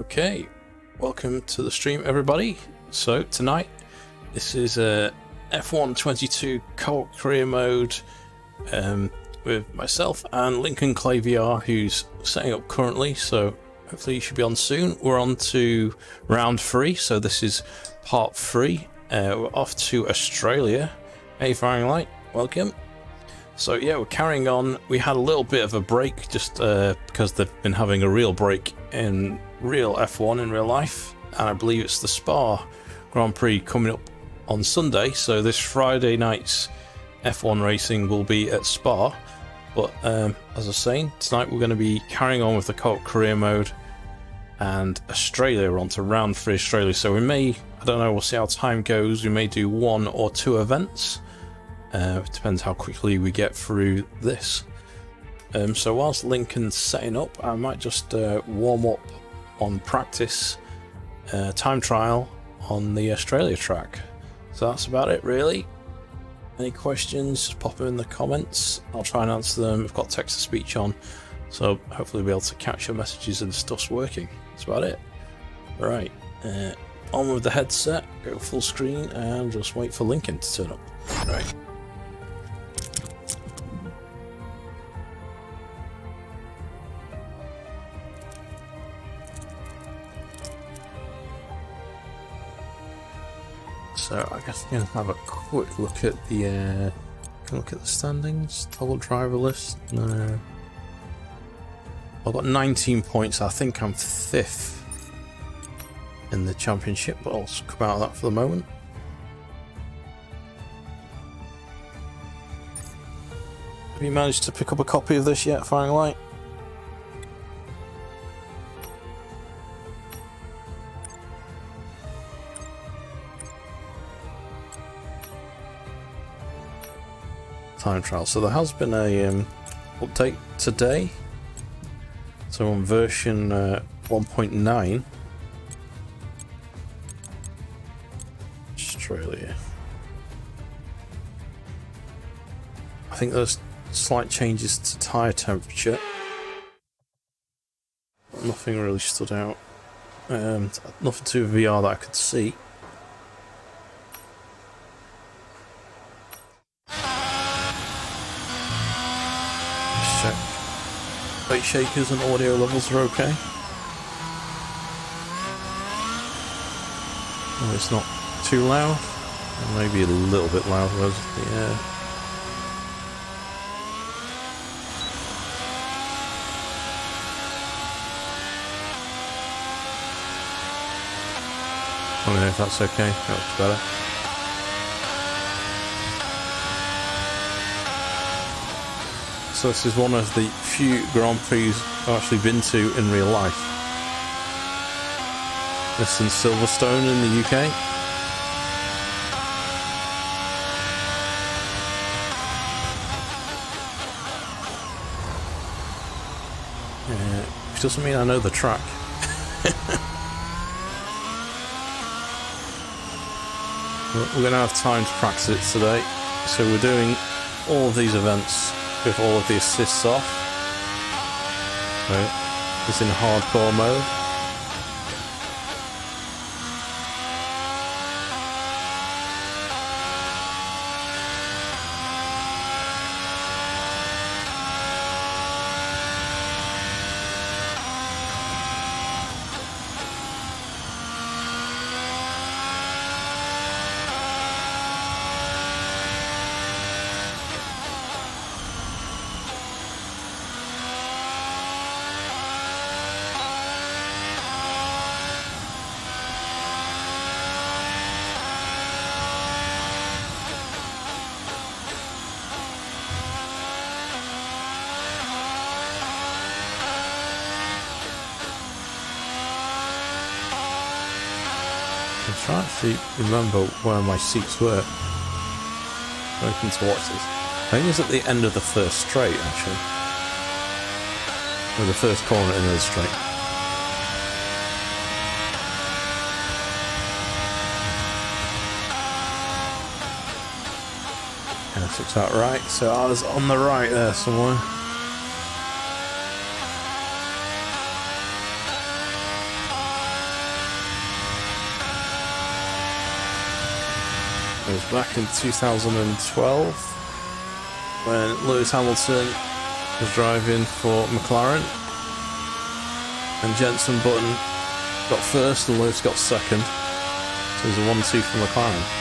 Okay, welcome to the stream, everybody. So tonight, this is a F1 22 co-op career mode with myself and Lincoln Clay VR, who's setting up currently. So hopefully you should be on soon. We're on to round 3, so this is part 3. We're off to Australia. Hey, Firing Light, welcome. So yeah, we're carrying on. We had a little bit of a break just because they've been having a real break in real F1 in real life, and I believe it's the Spa Grand Prix coming up on Sunday, so this Friday night's F1 racing will be at Spa. But as I was saying, tonight we're going to be carrying on with the co-op career mode, and Australia, we're on to round 3 Australia, so we may, I don't know, we'll see how time goes, we may do 1 or 2 events. It depends how quickly we get through this. So whilst Lincoln's setting up, I might just warm up on practice time trial on the Australia track. So that's about it, really. Any questions, just pop them in the comments. I'll try and answer them. I've got text to speech on, so hopefully we'll be able to catch your messages and stuff's working. That's about it. Right, on with the headset, go full screen, and just wait for Lincoln to turn up. Right. So I guess I'm gonna have a quick look at the standings. Total driver list. No, I've got 19 points. I think I'm 5th in the championship, but I'll come out of that for the moment. Have you managed to pick up a copy of this yet, Firing Light? Time trial. So there has been a update today. So on version 1.9, Australia. I think there's slight changes to tyre temperature. Nothing really stood out. Nothing to VR that I could see. Check. Plate shakers and audio levels are okay. Oh, it's not too loud. Maybe a little bit loud was the air. I don't know if that's okay. That's better. So this is one of the few Grand Prix I've actually been to in real life. This is in Silverstone in the UK. Which doesn't mean I know the track. We're going to have time to practice it today. So we're doing all of these events with all of the assists off. So it's in hardcore mode. can't actually remember where my seats were. I'm open to watch this. I think it was at the end of the first straight, actually. Or the first corner in the straight. Yeah, that looks about right. So I was on the right there somewhere. It was back in 2012 when Lewis Hamilton was driving for McLaren and Jenson Button got first and Lewis got second. So it was a 1-2 for McLaren.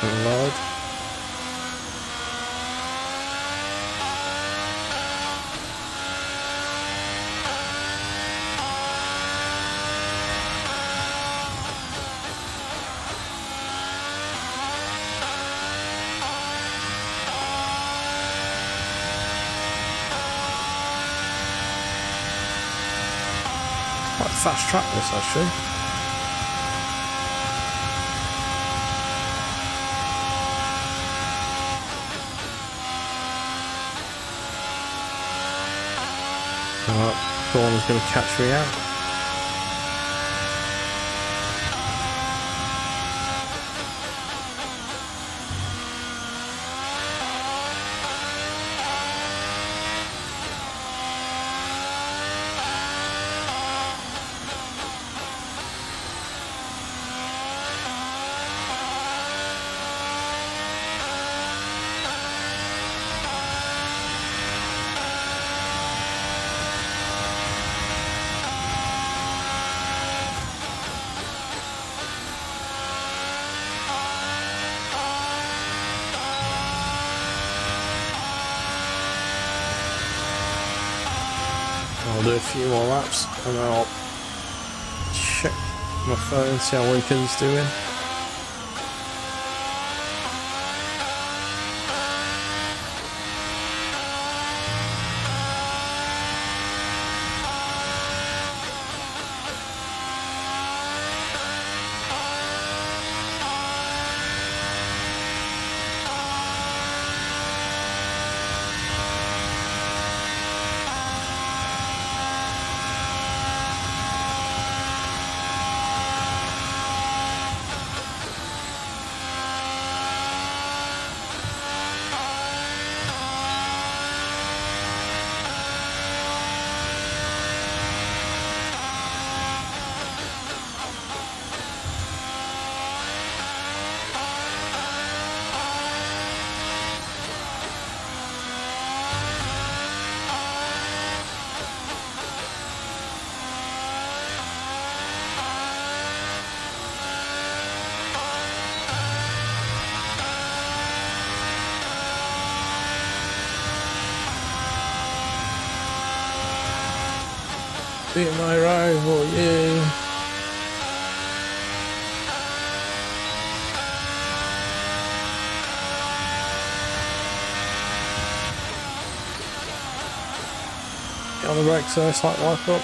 Loud. Quite a fast track this actually. Corner's going to catch me out. I'll do a few more laps and then I'll check my phone, see how Lincoln's doing. Beat my rival, yeah. Get on the brakes there, slight lock up.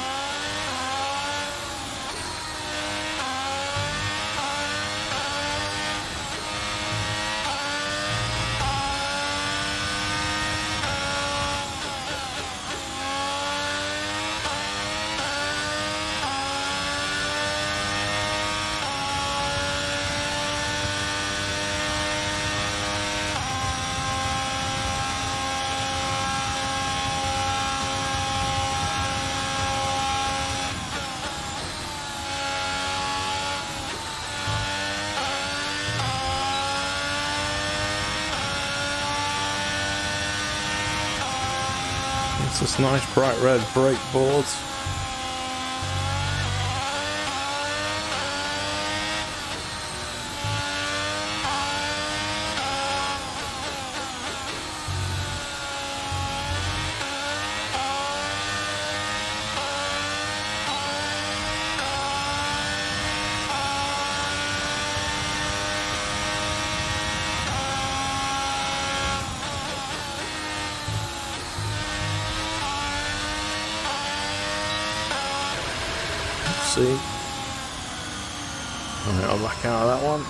It's this nice bright red brake board. See? Alright, I'll back out of that one.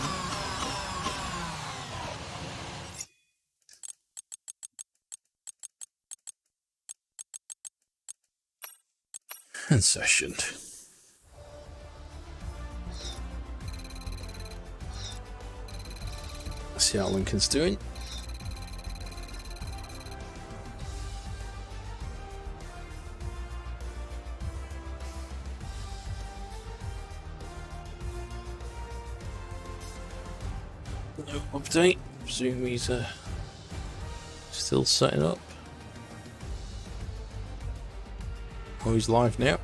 And sessioned. Let's see how Lincoln's doing. No update. Presume he's still setting up. Oh, he's live now.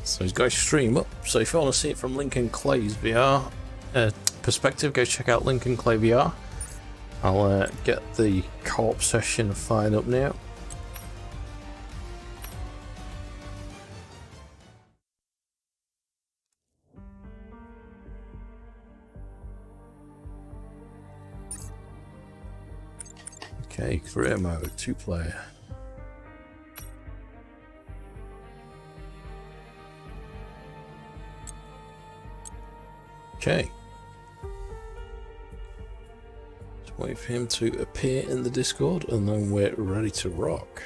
So he's got his stream up. So if you want to see it from Lincoln Clay's VR perspective, go check out Lincoln Clay VR. I'll get the co-op session fired up now. Okay, career mode, 2-player. Okay. Just wait for him to appear in the Discord and then we're ready to rock.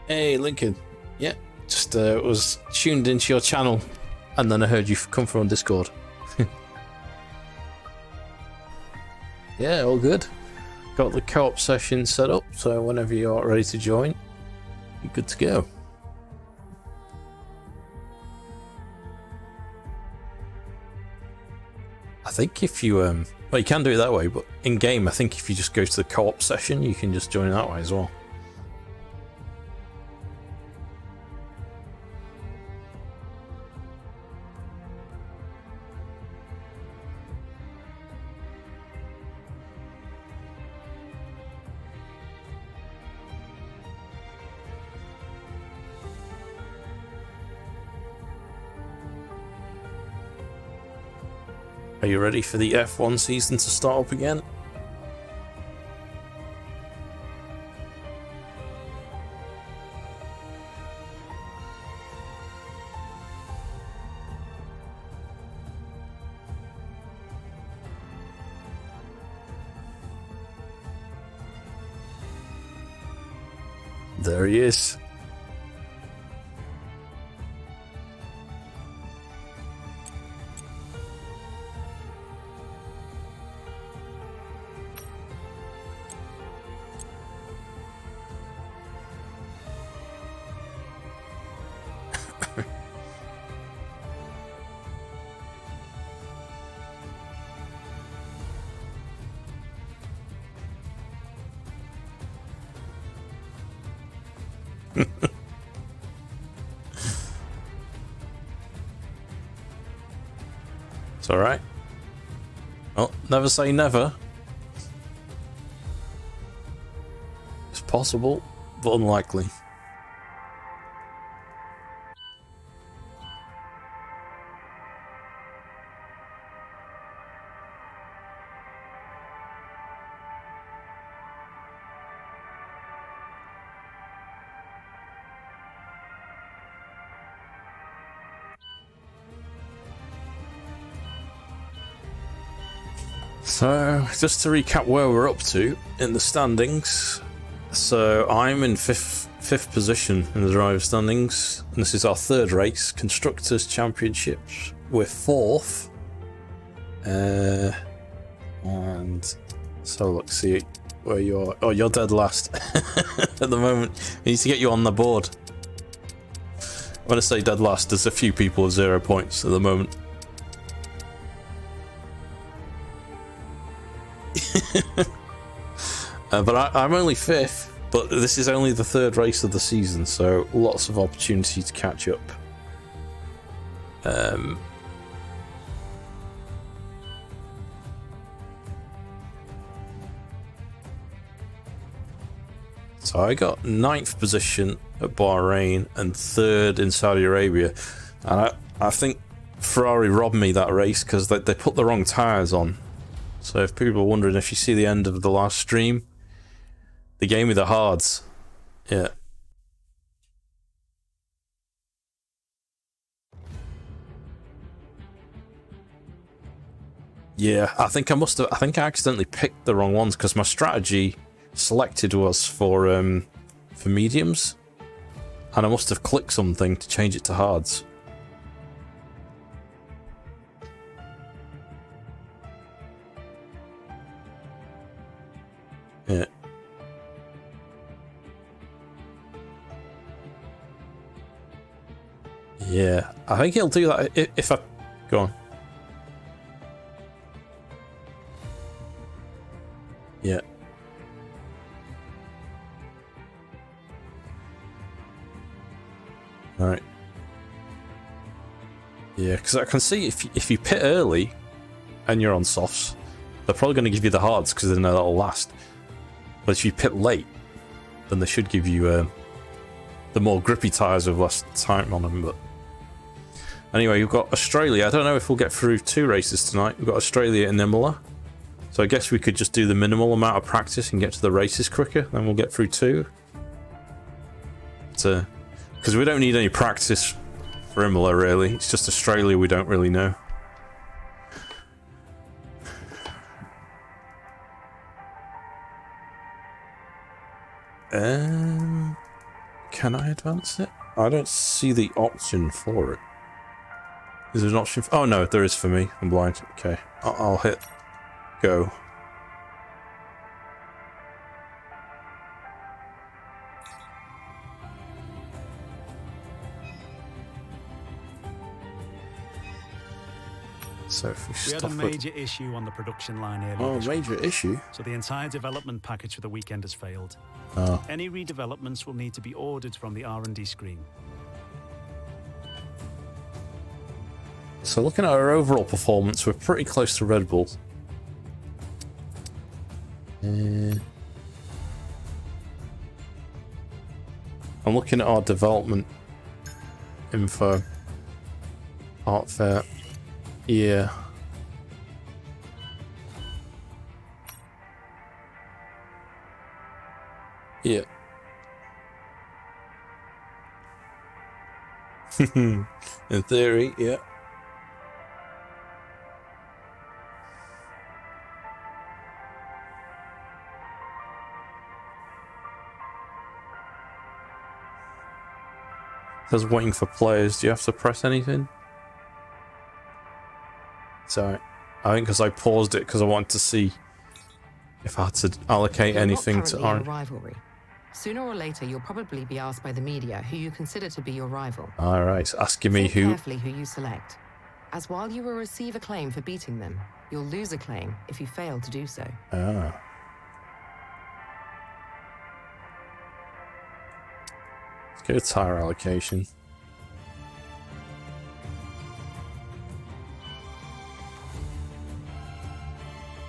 Hey Lincoln, yeah, just was tuned into your channel and then I heard you come from Discord. Yeah, all good. Got the co-op session set up, so whenever you're ready to join, you're good to go. I think if you, well, you can do it that way, but in game, I think if you just go to the co-op session, you can just join that way as well. Are you ready for the F1 season to start up again? There he is. It's alright. Well, never say never. It's possible, but unlikely. So, just to recap where we're up to in the standings. So, I'm in fifth 5th position in the driver standings, and this is our 3rd race, Constructors Championships. We're 4th, and so let's see where you are. Oh, you're dead last at the moment. We need to get you on the board. When I say dead last, there's a few people with 0 points at the moment. But I'm only 5th, but this is only the 3rd race of the season, so lots of opportunity to catch up. So I got 9th position at Bahrain and 3rd in Saudi Arabia, and I think Ferrari robbed me that race because they put the wrong tyres on. So if people are wondering, if you see the end of the last stream, they gave me the hards. Yeah. Yeah, I think I accidentally picked the wrong ones because my strategy selected was for mediums, and I must have clicked something to change it to hards. Yeah. Yeah, I think he'll do that if I go on. Yeah. All right. Yeah, because I can see if you pit early and you're on softs, they're probably going to give you the hards because they know that'll last. But if you pit late, then they should give you the more grippy tyres with less time on them. But anyway, we've got Australia. I don't know if we'll get through 2 races tonight. We've got Australia and Imola. So I guess we could just do the minimal amount of practice and get to the races quicker, then we'll get through 2. Because we don't need any practice for Imola, really. It's just Australia we don't really know. Can I advance it? I don't see the option for it. Is there an option for... Oh no, there is for me. I'm blind. Okay, I'll hit go. So if we had a major issue on the production line earlier. Oh, major issue? So the entire development package for the weekend has failed. Oh. Any redevelopments will need to be ordered from the R&D screen. So looking at our overall performance, we're pretty close to Red Bull. I'm looking at our development info. Art fair. Yeah. Yeah. In theory, yeah. It says waiting for players. Do you have to press anything? So I think because I paused it because I wanted to see if I had to allocate anything to our rivalry. Sooner or later, you'll probably be asked by the media who you consider to be your rival. All right, asking me Think who. carefully who you select, as while you will receive a claim for beating them, you'll lose a claim if you fail to do so. Ah. Let's go to tire allocation.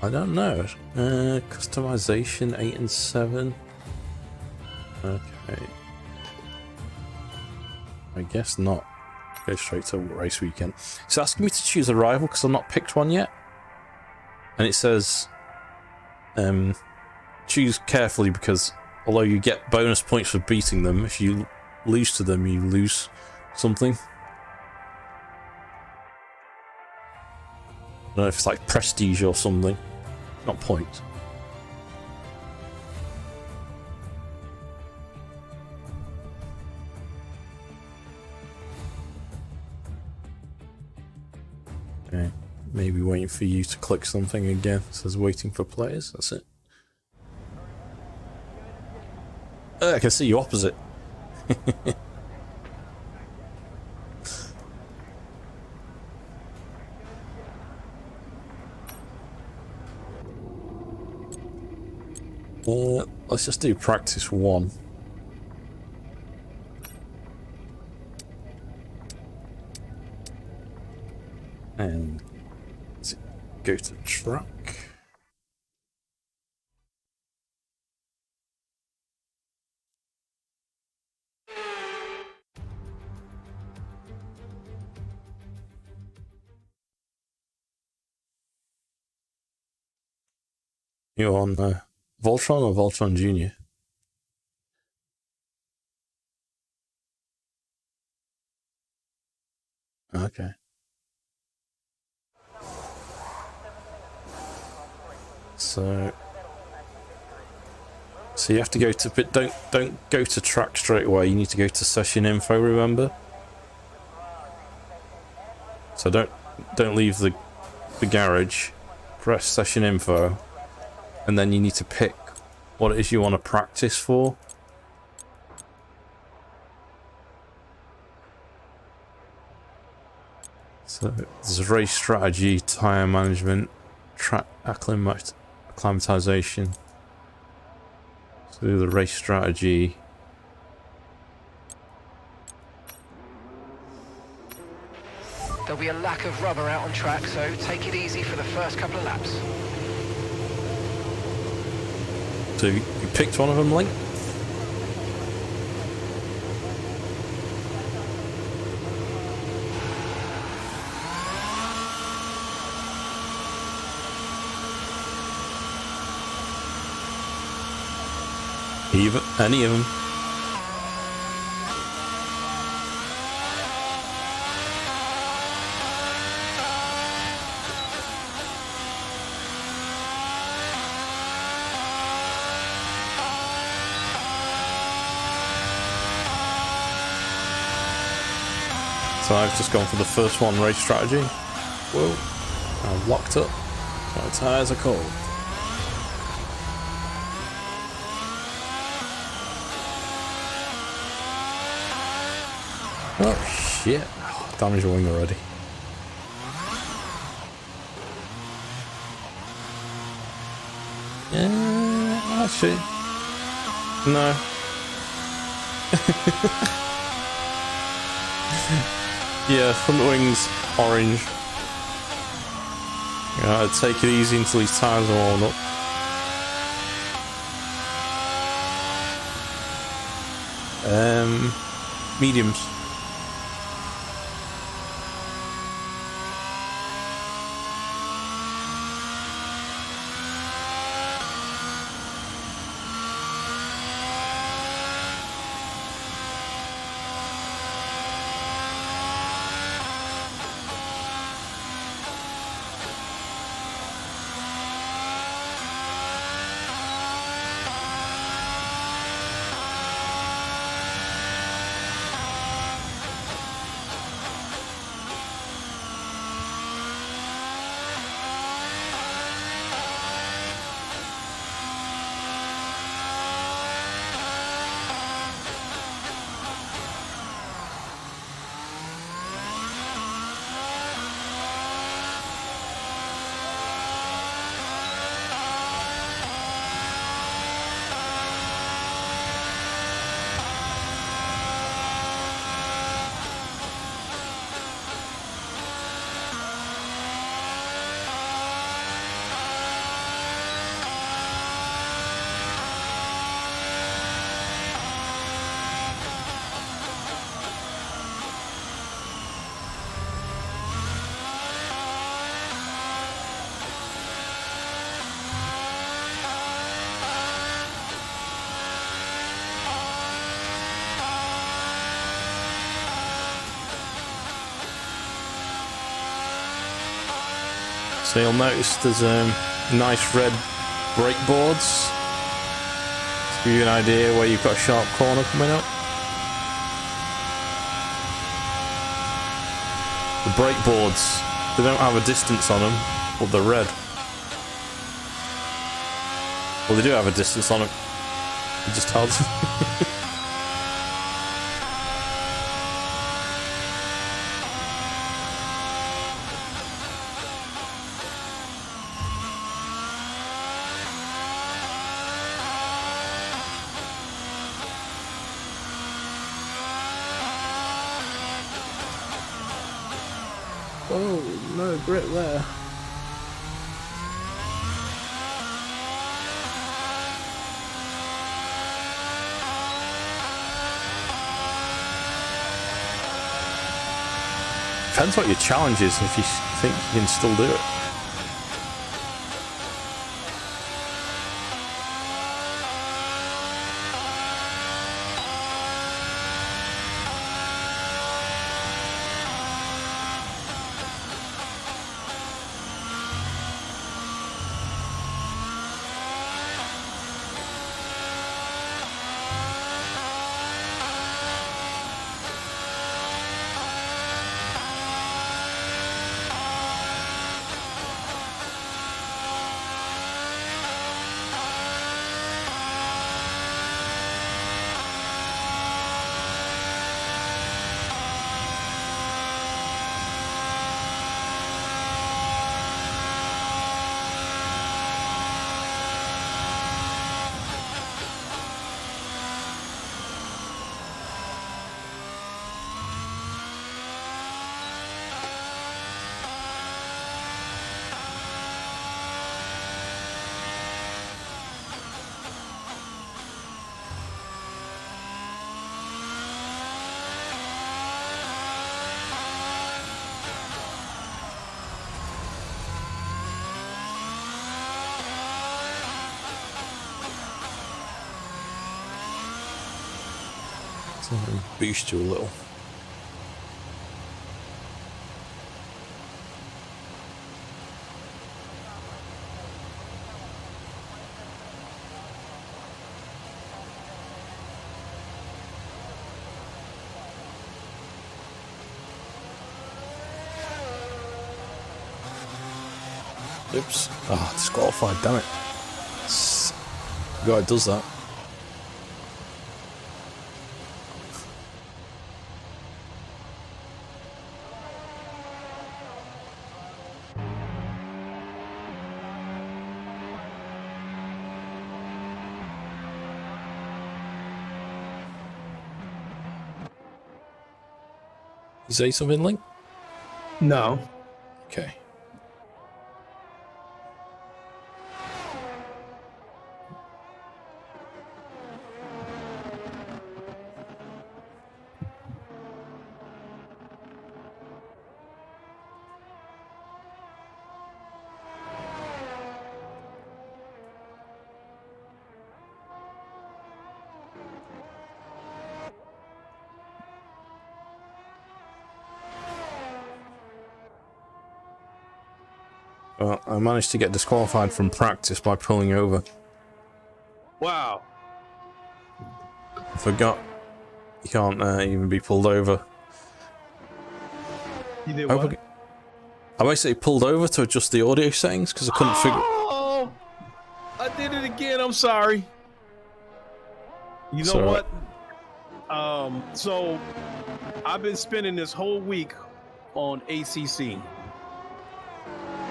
I don't know. Customization 8 and 7. Okay. I guess not. Go straight to race weekend. It's asking me to choose a rival because I've not picked one yet. And it says choose carefully because although you get bonus points for beating them, if you lose to them, you lose something. I don't know if it's like prestige or something. Not points. Maybe waiting for you to click something again. It says waiting for players. That's it. I can see you opposite. Let's just do practice 1. And let's go to track. You're on Voltron or Voltron Junior? Okay. So you have to go to, but don't go to track straight away. You need to go to session info, remember? So don't leave the garage. Press session info, and then you need to pick what it is you want to practice for. So there's race strategy, tire management, track acclimatization. So do the race strategy. There'll be a lack of rubber out on track, so take it easy for the first couple of laps. So you picked one of them, Link? Any of them? So I've just gone for the first one, race strategy. Whoa, I'm locked up. My tyres are cold. Oh shit, oh, damaged wing already. Yeah, actually, no. Yeah, front wings orange. Yeah, take it easy until these tyres are worn up. Mediums. So you'll notice there's nice red brake boards to give you an idea where you've got a sharp corner coming up. The brake boards, They don't have a distance on them, or they're red. Well, they do have a distance on them. It just tells. Oh, no grip there. Depends what your challenge is, if you think you can still do it. Boost you a little. Oops. Ah, disqualified, damn it. The guy does that. You say something, Link? No. Okay. Well, I managed to get disqualified from practice by pulling over. Wow. I forgot you can't even be pulled over. You did what? I basically pulled over to adjust the audio settings because I couldn't figure. Oh, I did it again. I'm sorry. You know Sorry. what? So I've been spending this whole week on ACC.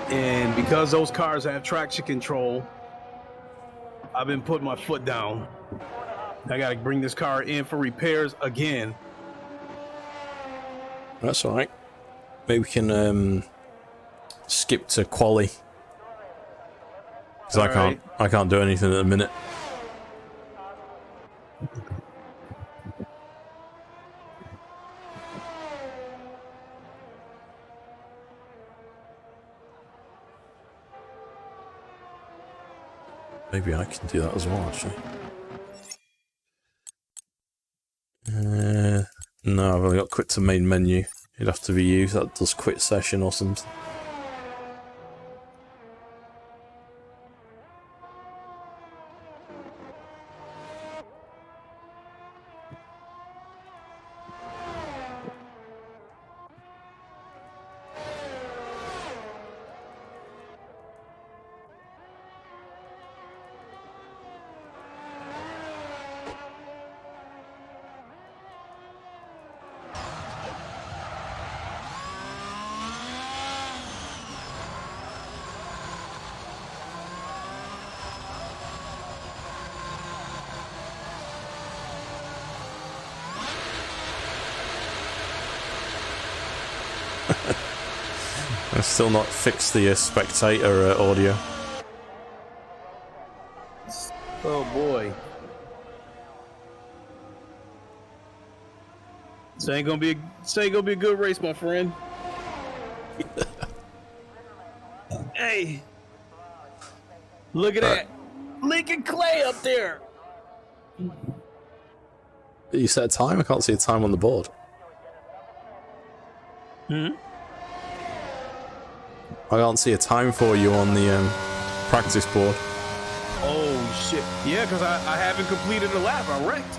And because those cars have traction control, I've been putting my foot down. I got to bring this car in for repairs again. That's all right. Maybe we can skip to quali. Because I can't do anything at the minute. Maybe I can do that as well, actually. No, I've only got quit to main menu. It'd have to be you. That does quit session or something. I've still not fixed the spectator audio. Oh boy. This ain't gonna be a good race, my friend. Hey, look at that, Lincoln Clay up there. You set a time? I can't see a time on the board. Hmm. I can't see a time for you on the practice board. Oh shit! Yeah, because I haven't completed a lap. I wrecked.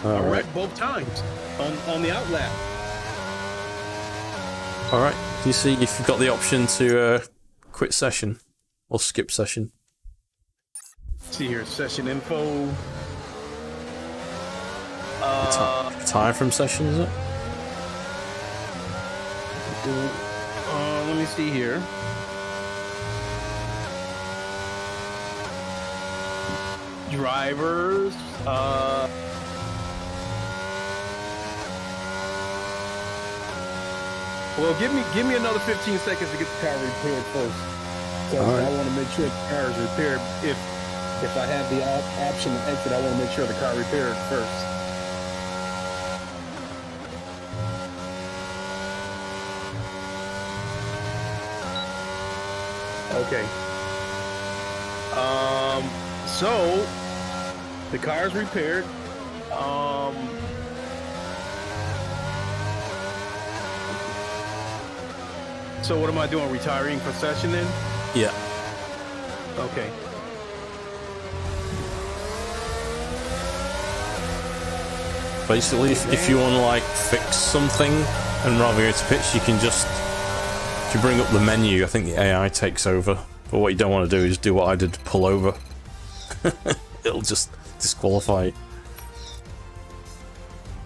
I wrecked both times on the out lap. All right. Do you see if you've got the option to quit session or skip session? See here, session info. Retire from session, is it? Let me see here. Drivers. Well, give me another 15 seconds to get the car repaired first. So I want to make sure the car is repaired. If I have the option to exit, I want to make sure the car repaired first. Okay. So the car is repaired. So what am I doing? Retiring for session then? Yeah. Okay. Basically, if you want to like fix something and rather go to pitch, you can just, if you bring up the menu, I think the AI takes over. But what you don't want to do is do what I did, pull over. It'll just disqualify you.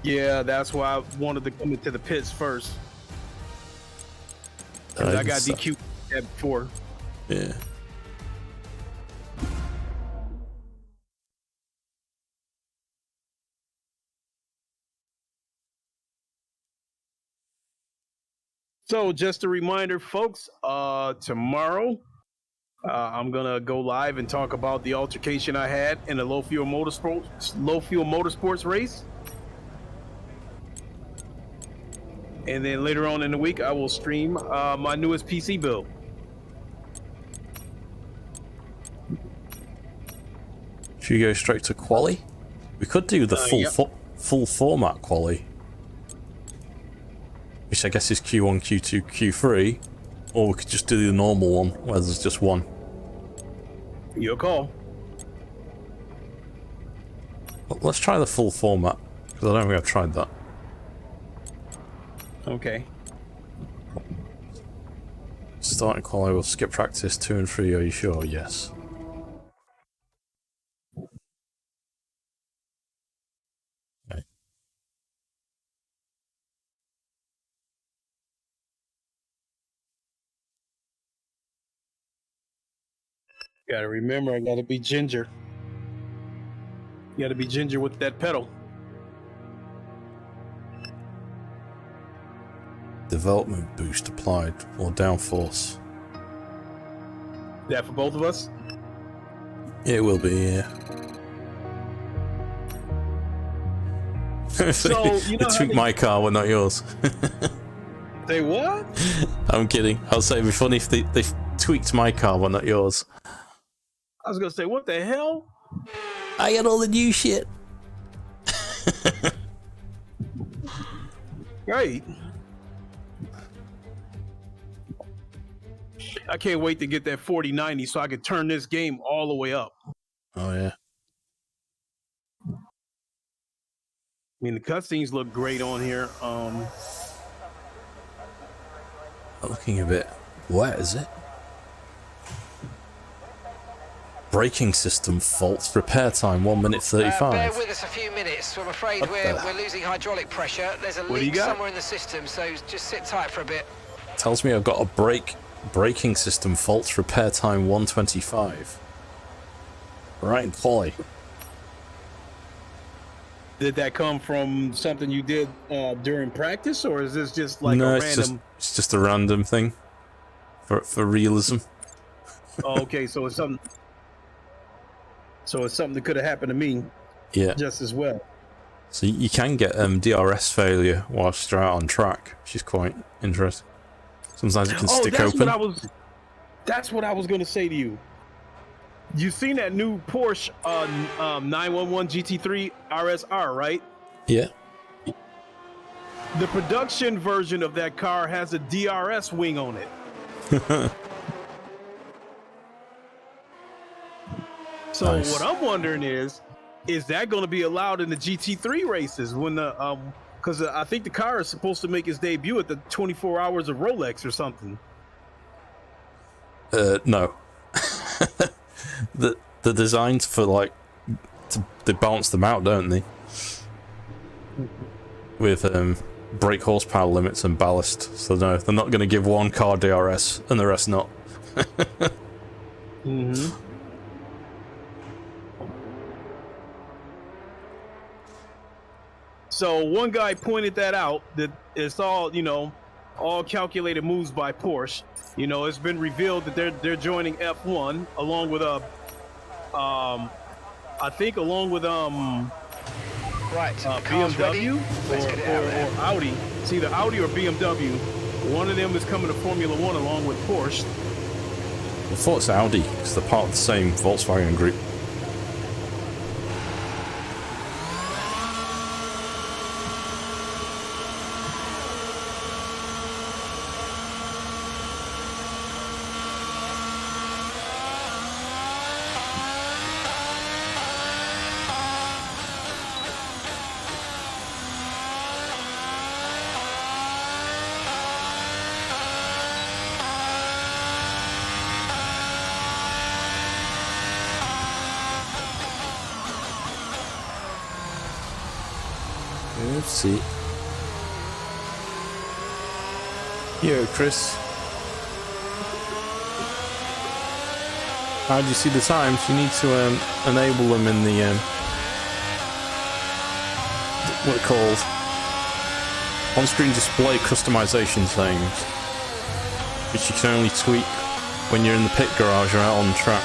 Yeah, that's why I wanted to come into the pits first. I got DQ before. Yeah. So just a reminder, folks, tomorrow I'm gonna go live and talk about the altercation I had in the low fuel motorsports race. And then later on in the week, I will stream my newest PC build. Should we go straight to quali? We could do the full format quali, which I guess is Q1, Q2, Q3, or we could just do the normal one where there's just one. Your call. Well, let's try the full format, because I don't think I've tried that. Okay. Starting quali, we'll skip practice 2 and 3, are you sure? Yes. Okay. Gotta remember, I gotta be ginger. You gotta be ginger with that pedal. Development boost applied, or downforce. That for both of us? It will be, yeah. So, you know they tweaked my car, but not yours. Say what? I'm kidding. I'll say it'd be funny if they tweaked my car, but not yours. I was gonna say, what the hell? I got all the new shit. Right. I can't wait to get that 4090 so I can turn this game all the way up. Oh, yeah. I mean, the cutscenes look great on here. Looking a bit wet, is it? Braking system faults. Repair time 1 minute 35. Bear with us a few minutes. I'm afraid we're losing hydraulic pressure. There's a leak somewhere in the system, so just sit tight for a bit. Tells me I've got a braking system faults. Repair time 125. Right in quali. Did that come from something you did during practice, or is this just like No, a random? it's just a random thing. for realism. Oh, okay, so it's something. So it's something that could have happened to me. Yeah. Just as well. So you can get DRS failure whilst you're out on track, which is quite interesting. Sometimes it can stick open. That's what I was going to say to you. You've seen that new Porsche 911 GT3 RSR, right? Yeah. The production version of that car has a DRS wing on it. So Nice. what I'm wondering is that going to be allowed in the GT3 races when the because I think the car is supposed to make its debut at the 24 Hours of Rolex or something. No. the designs for like they balance them out, don't they? With brake horsepower limits and ballast. So no, they're not going to give one car DRS and the rest not. Mm-hmm. So one guy pointed that out, that it's all, all calculated moves by Porsche. It's been revealed that they're joining F1 along with Right, BMW or Audi. It's either Audi or BMW. One of them is coming to Formula One along with Porsche. I thought it's Audi because they're part of the same Volkswagen group. Let's see. Yo, Chris. How do you see the times? You need to enable them in the what are called on-screen display customization settings, which you can only tweak when you're in the pit garage or out on the track.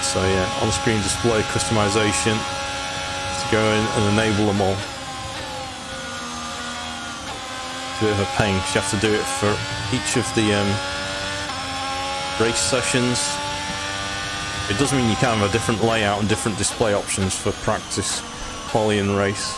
So yeah, on-screen display customization to go in and enable them all. It's a bit of a pain because you have to do it for each of the race sessions. It does mean you can have a different layout and different display options for practice, quali and race.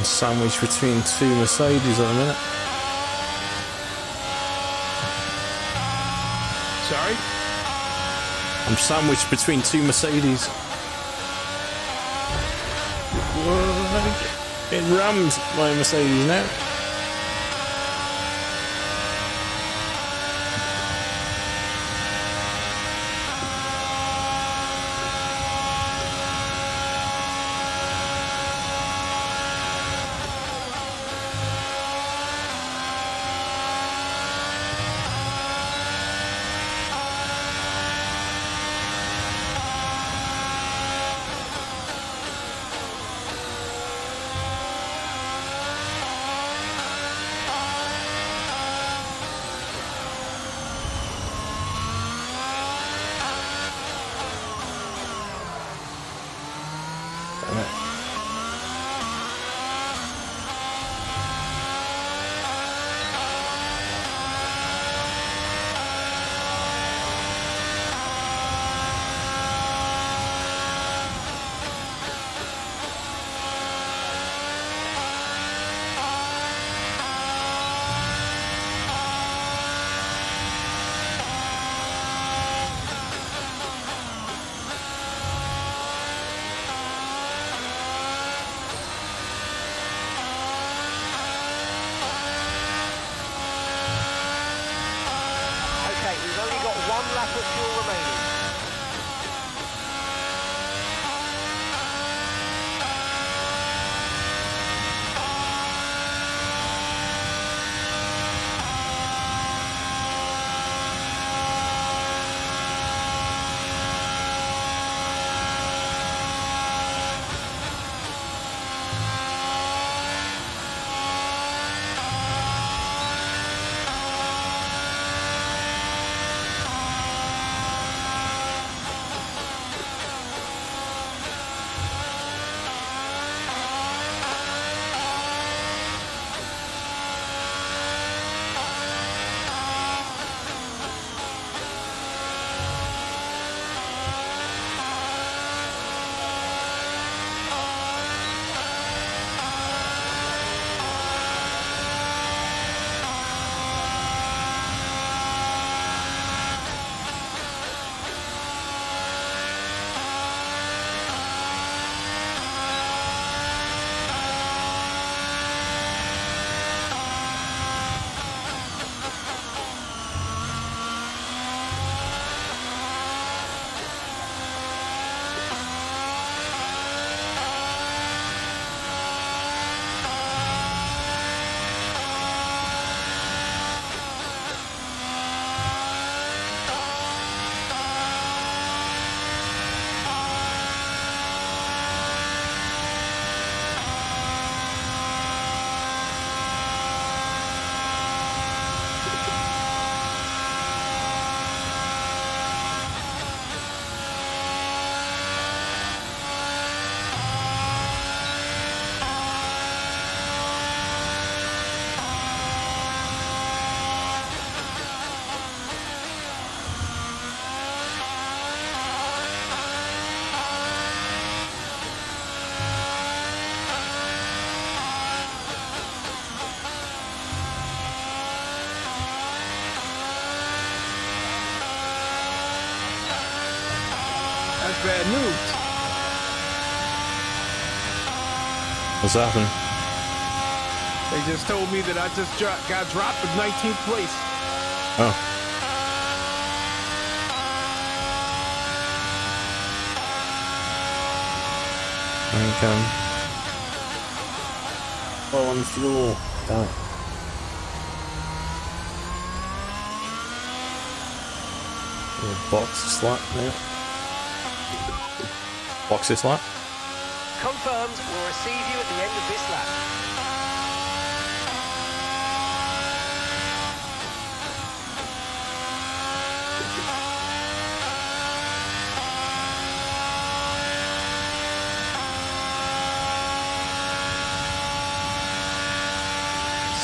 Sandwiched between two Mercedes at the minute. Sorry? I'm sandwiched between two Mercedes. Whoa, it rammed my Mercedes now. of fuel remaining. That's bad news. What's happening? They just told me that I just got dropped to 19th place. Oh. I think low on fuel. Damn it. Box is slack now. Box is slack. Confirmed, we'll receive you at the end of this lap.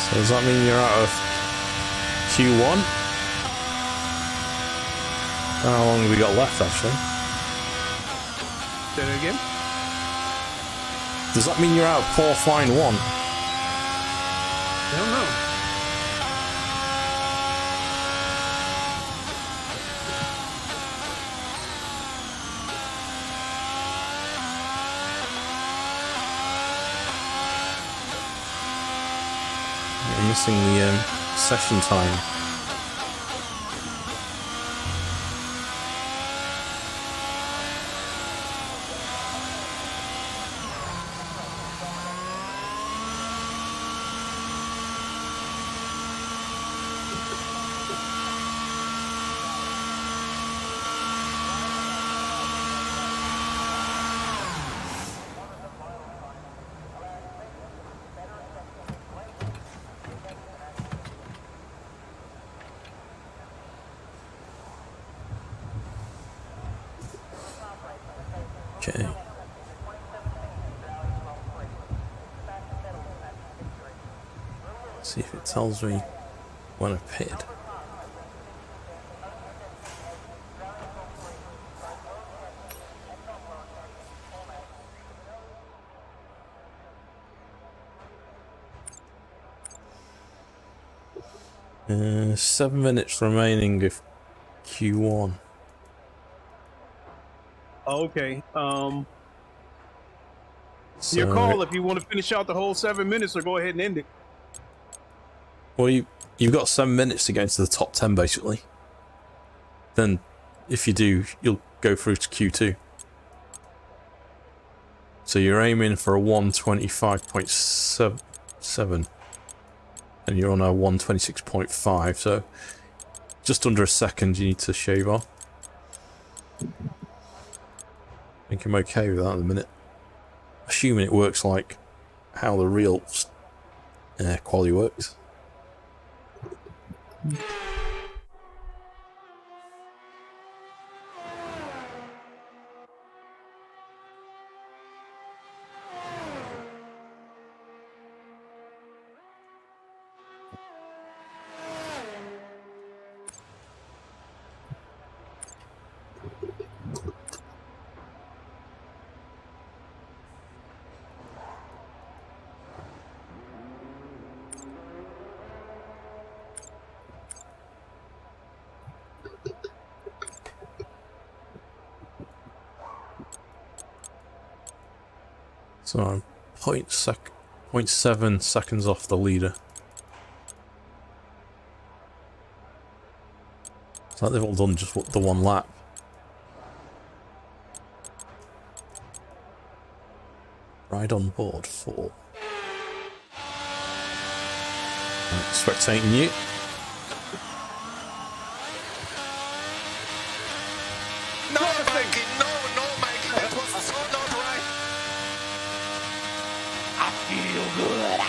So does that mean you're out of Q1? How long have we got left, actually? Say that again? Does that mean you're out of qualifying 1? I don't know. You're missing the session time. Okay. See if it tells me when I've pitted. Uh, 7 minutes remaining of Q1. Okay. So, Your call if you want to finish out the whole 7 minutes or go ahead and end it. well, you've got 7 minutes to get into the top 10, basically. Then if you do, you'll go through to Q2. So you're aiming for a 125.7, and you're on a 126.5, so just under a second you need to shave off. I think I'm okay with that at the minute. Assuming it works like how the real quality works. So I'm 0.7 seconds off the leader. It's like they've all done just the one lap. Ride on board 4. Right, spectating you. No, Mikey, no, Mikey, that was so not right. I feel good.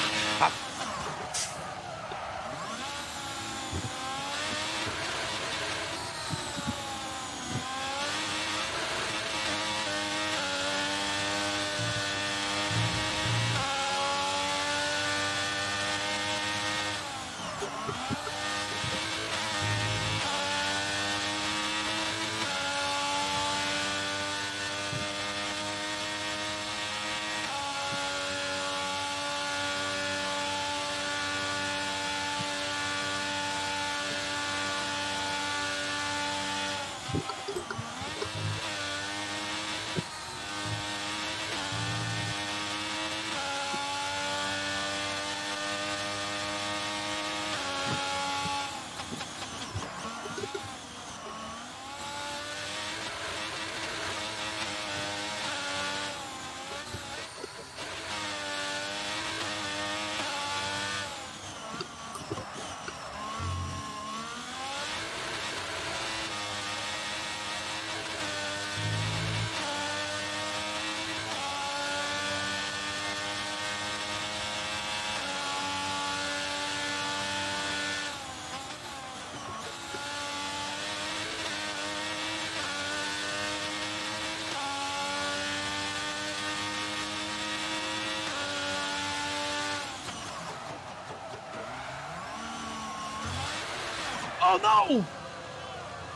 Oh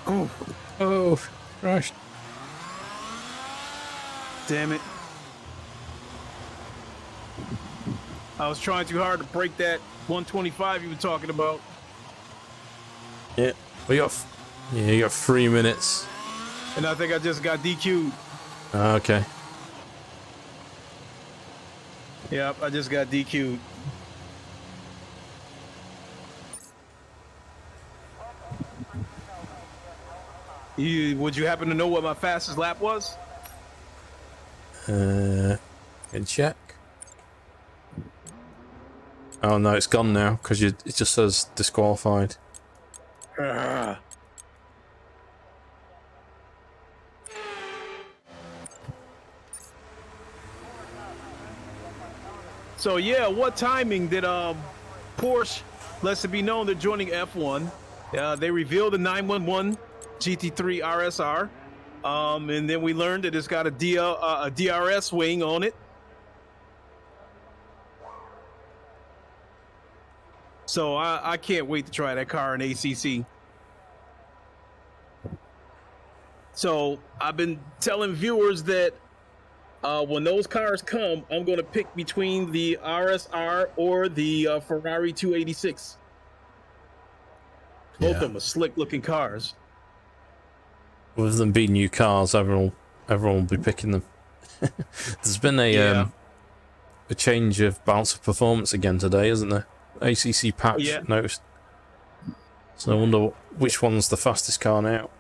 no! Oh, crashed. Damn it. I was trying too hard to break that 125 you were talking about. Yeah, we got. Yeah, you got 3 minutes. And I think I just got DQ'd. Okay. Yep, I just got DQ'd. Would you happen to know what my fastest lap was? Can check. Oh no, it's gone now because it just says disqualified. So yeah, what timing did Porsche lets it be known they're joining F1? They revealed the 911 GT3 RSR, and then we learned that it's got a DRS wing on it. So I can't wait to try that car in ACC. So I've been telling viewers that when those cars come, I'm going to pick between the RSR or the Ferrari 286. Both of them are slick-looking cars. With them being new cars, everyone will be picking them. There's been a change of balance of performance again today, isn't there? ACC patch noticed. So I wonder which one's the fastest car now.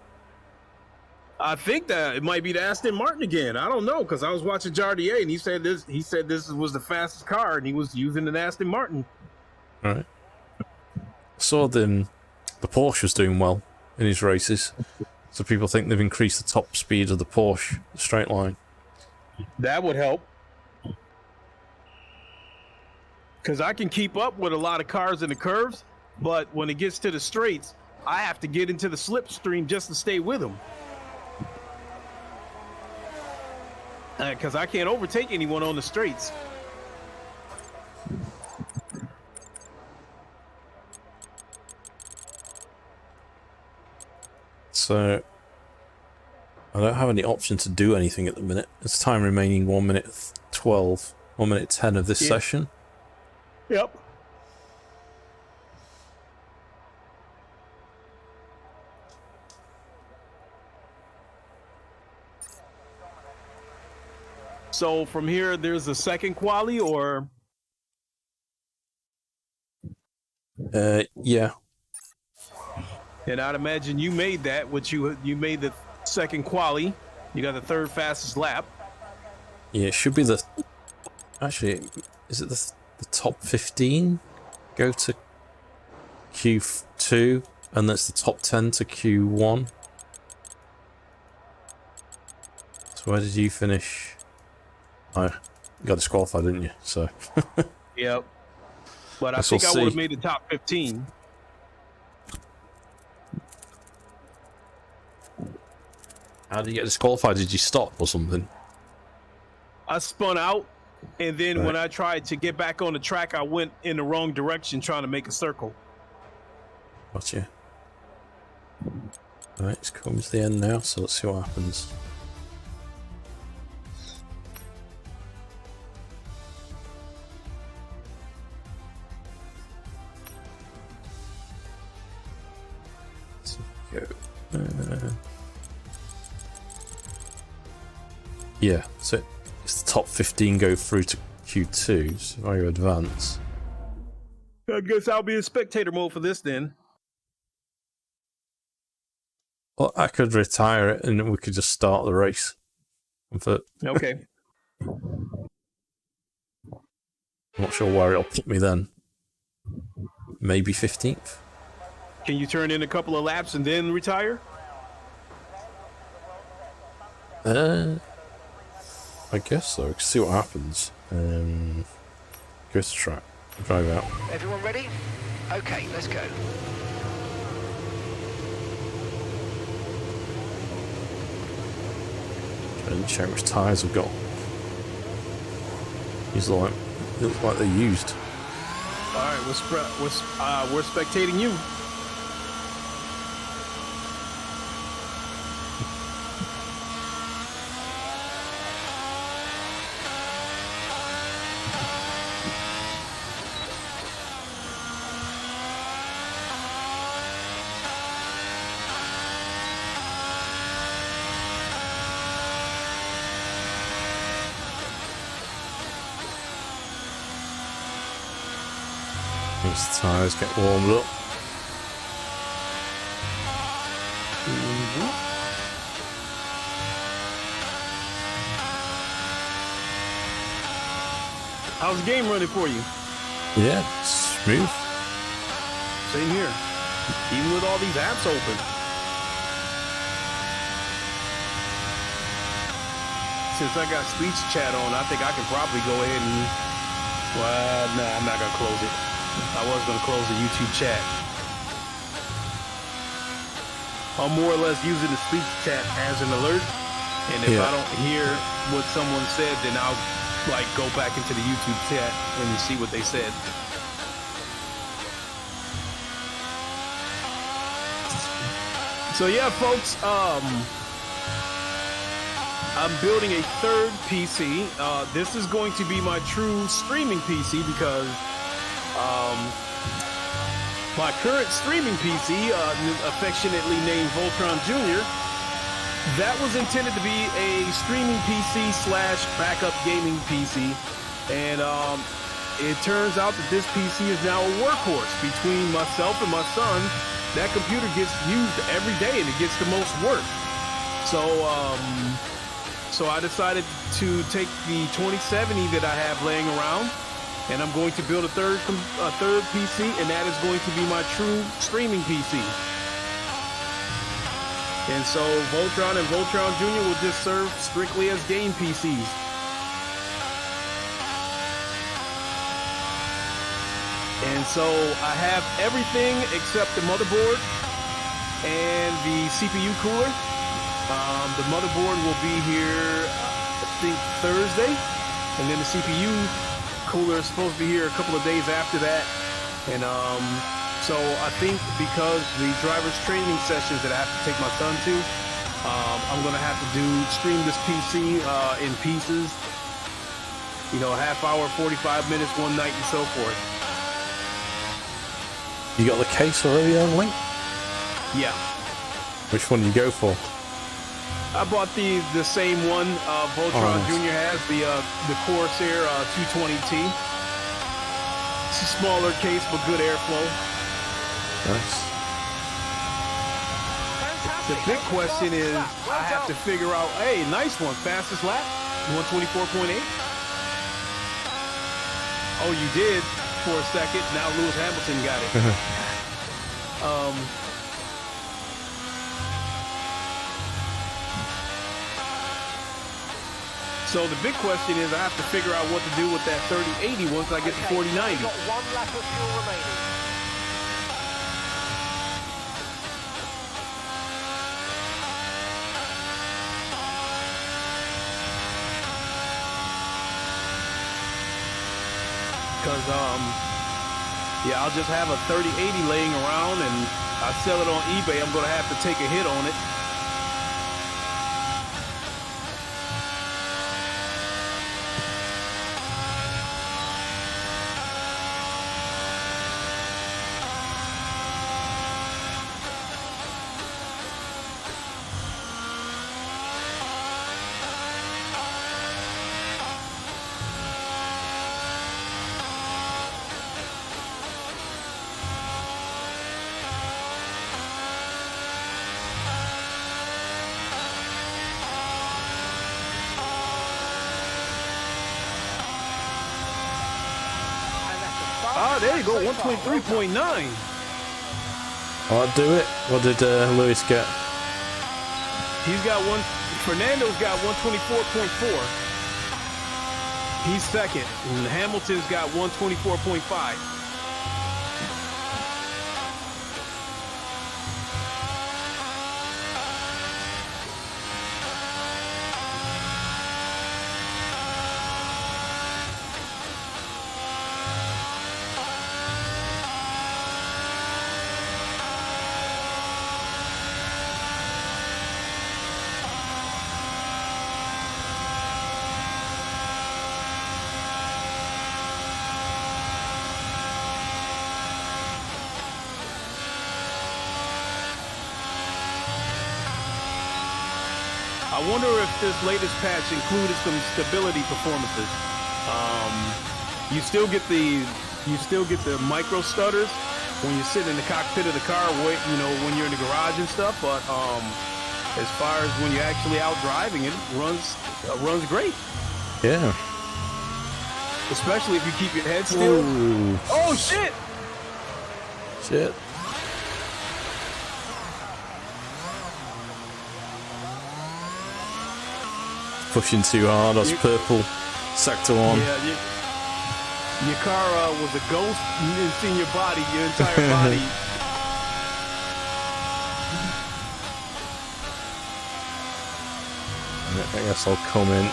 I think that it might be the Aston Martin again. I don't know, because I was watching Jardier and he said this was the fastest car and he was using an Aston Martin. All right. Saw the Porsche was doing well in his races, so people think they've increased the top speed of the Porsche straight line. That would help, because I can keep up with a lot of cars in the curves, but when it gets to the straights, I have to get into the slipstream just to stay with them, because I can't overtake anyone on the straights. So I don't have any option to do anything at the minute. There's time remaining 1 minute 12, 1 minute 10 of this session. Yep. So from here, there's a second quali, or? Yeah. And I'd imagine you made that, which you made the second quali. You got the third fastest lap. Yeah, it should be the... Actually, is it the top 15? Go to Q2, and that's the top 10 to Q1. So where did you finish? Oh, you got disqualified, didn't you? So... Yep. But I Guess we'll think I would have see. made the top 15. How did you get disqualified? Did you stop or something? I spun out, and then Right. when I tried to get back on the track, I went in the wrong direction trying to make a circle. Gotcha. Alright, it's come to the end now, so let's see what happens. So go. Yeah, so it's the top 15 go through to Q2, so if I advance. I guess I'll be in spectator mode for this then. Well, I could retire it and we could just start the race. Okay. I'm not sure where it'll put me then. Maybe 15th? Can you turn in a couple of laps and then retire? I guess so. See what happens. Go to track. Drive out. Everyone ready? Okay, let's go. And check which tyres we've got. These look like, they look like they're used. All right, we're spectating you. These tyres get warmed up. How's the game running for you? Yeah, smooth. Same here. Even with all these apps open. Since I got speech chat on, I think I can probably go ahead and... Well, no, I'm not going to close it. I was going to close the YouTube chat. I'm more or less using the speech chat as an alert. And if I don't hear what someone said, then I'll go back into the YouTube chat and see what they said. So yeah, folks, I'm building a third PC. This is going to be my true streaming PC because my current streaming PC, affectionately named Voltron Jr., that was intended to be a streaming PC / backup gaming PC. And it turns out that this PC is now a workhorse between myself and my son. That computer gets used every day and it gets the most work. So I decided to take the 2070 that I have laying around, and I'm going to build a third PC, and that is going to be my true streaming PC. And so Voltron and Voltron Jr. will just serve strictly as game PCs. And so I have everything except the motherboard and the CPU cooler. The motherboard will be here, I think, Thursday, and then the CPU cooler is supposed to be here a couple of days after that. And so I think because the driver's training sessions that I have to take my son to, I'm going to have to stream this PC in pieces, you know, a half hour, 45 minutes one night and so forth. You got the case already on link? Yeah. Which one do you go for? I bought the same one Voltron Jr. has, the Corsair 220T. It's a smaller case, but good airflow. Nice. The big question is, I have to figure out, hey, nice one, fastest lap, 124.8. Oh, you did for a second. Now Lewis Hamilton got it. So the big question is, I have to figure out what to do with that 3080 once I get to 4090. Got one lap of fuel remaining. Because, yeah, I'll just have a 3080 laying around, and I sell it on eBay. I'm going to have to take a hit on it. Ah, there you go, 1.3.9. I'll do it. What did Lewis get? He's got Fernando's got 124.4. He's second, and Hamilton's got 124.5. I wonder if this latest patch included some stability performances. You still get the micro stutters when you sit in the cockpit of the car, you know, when you're in the garage and stuff. But as far as when you're actually out driving, it runs great. Yeah. Especially if you keep your head still. Ooh. Oh shit! Shit. Pushing too hard. That's purple sector 1. Yeah, your car was a ghost. You didn't see your body, your entire body. I guess I'll come in.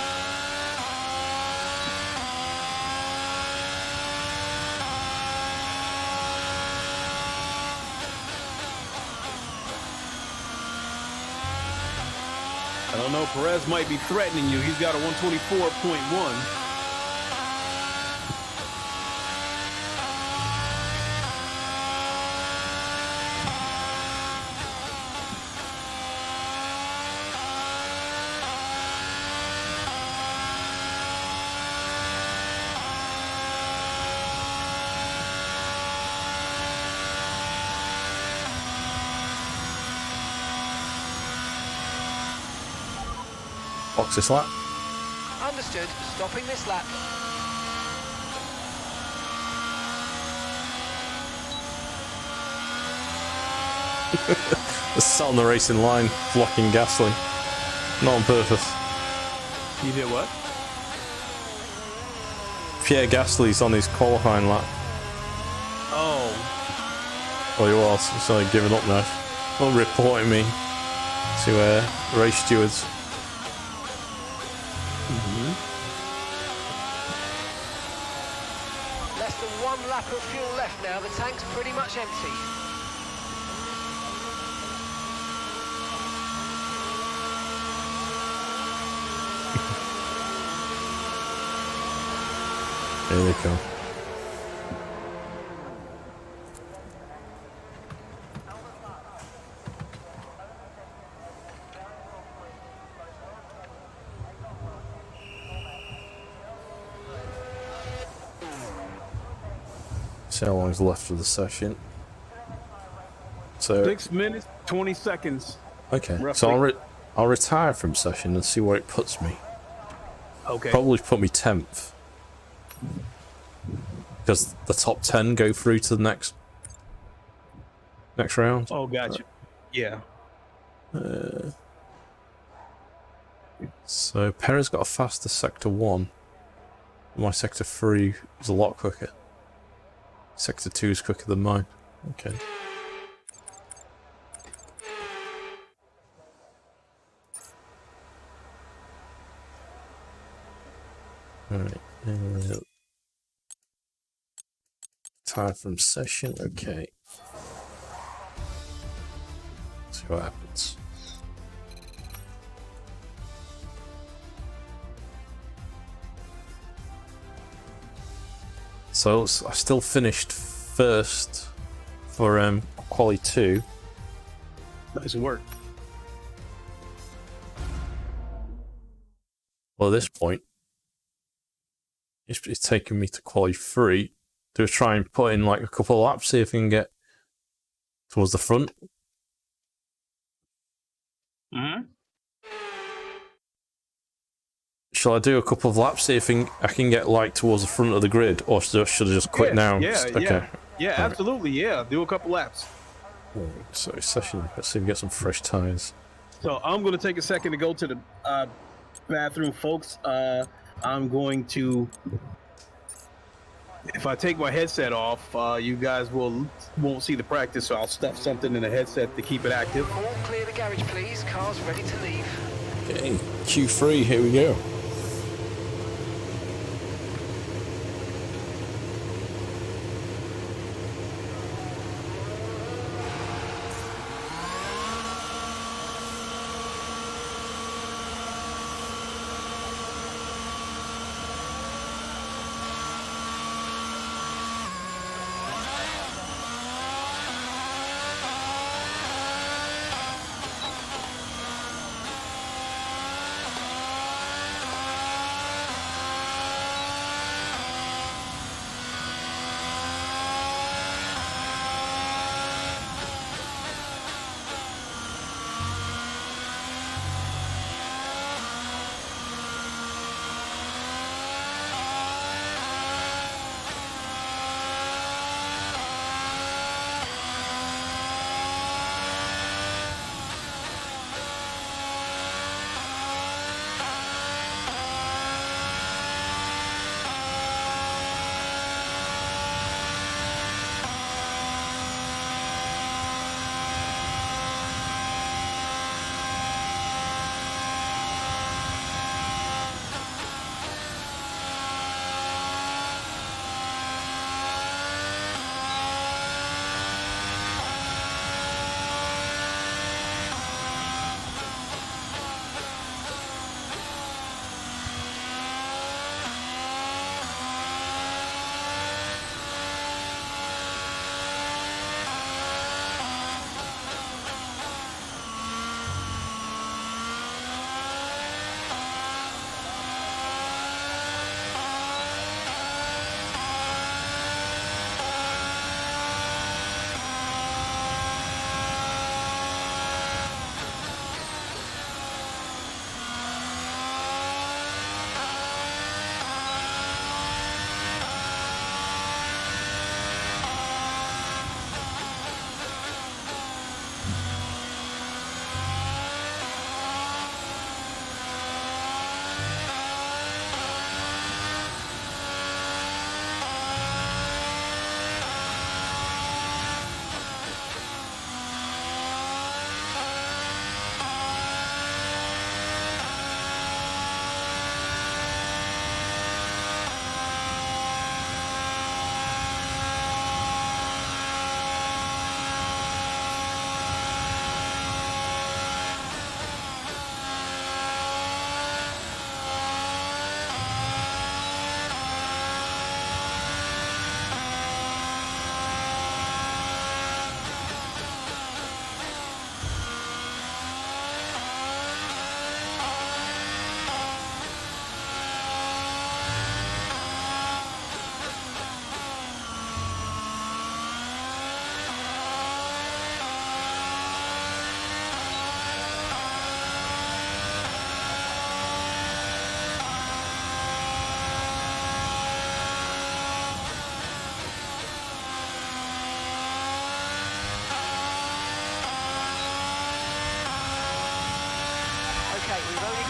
I don't know, Perez might be threatening you. He's got a 124.1. box this lap. Understood. Stopping this lap. The sat on the racing line, blocking Gasly. Not on purpose. You did what? Pierre Gasly's on his qualifying lap. Oh. Oh, he was. He's like giving up now. Not reporting me to race stewards. Less than 1 lap of fuel left now. The tank's pretty much empty. Here they come. See how long's left of the session. So 6 minutes, 20 seconds. okay, roughly. so I'll retire from session and see where it puts me. Okay. Probably put me 10th. Because the top 10 go through to the next round. Oh, gotcha. Yeah. So Perez got a faster sector 1. My sector 3 is a lot quicker. Sector 2 is quicker than mine. Okay. Alright. Tired from session. Okay. See what happens. So I still finished first for quali 2. Nice work. Well, at this point, it's taking me to quali 3 to try and put in like a couple of laps, see if we can get towards the front. Mm-hmm. Shall I do a couple of laps, see if I can get like towards the front of the grid, or should I just quit now? Yeah, Okay. Yeah, absolutely. Yeah, do a couple laps. So session. Let's see if we get some fresh tires. So I'm going to take a second to go to the bathroom, folks. I'm going to. If I take my headset off, you guys won't see the practice, so I'll stuff something in the headset to keep it active. All clear the garage, please. Car's ready to leave. Okay, Q3, here we go.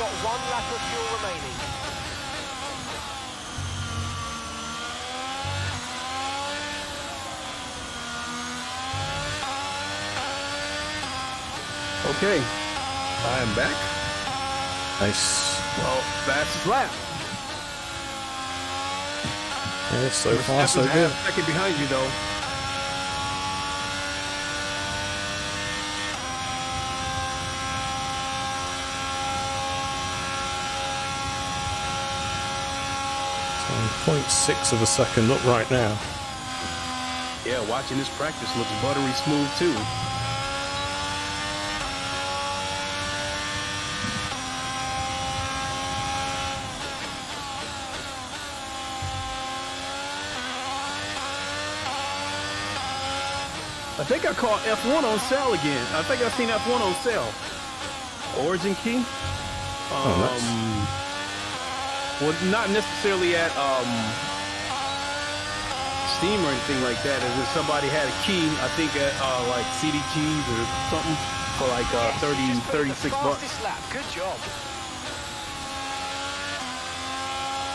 got 1 lap of fuel remaining. Okay, I am back. Nice. Well, fastest lap. Yeah, so far so Verstappen's good. half second behind you, though. So 0.6 of a second up right now. Yeah, watching this practice looks buttery smooth, too. I think I caught F1 on sale again. I think I've seen F1 on sale. Origin key? Nice. Well, not necessarily at Steam or anything like that. As if somebody had a key, I think at like CD keys or something for like 30, 36 bucks. Fastest lap. Good job.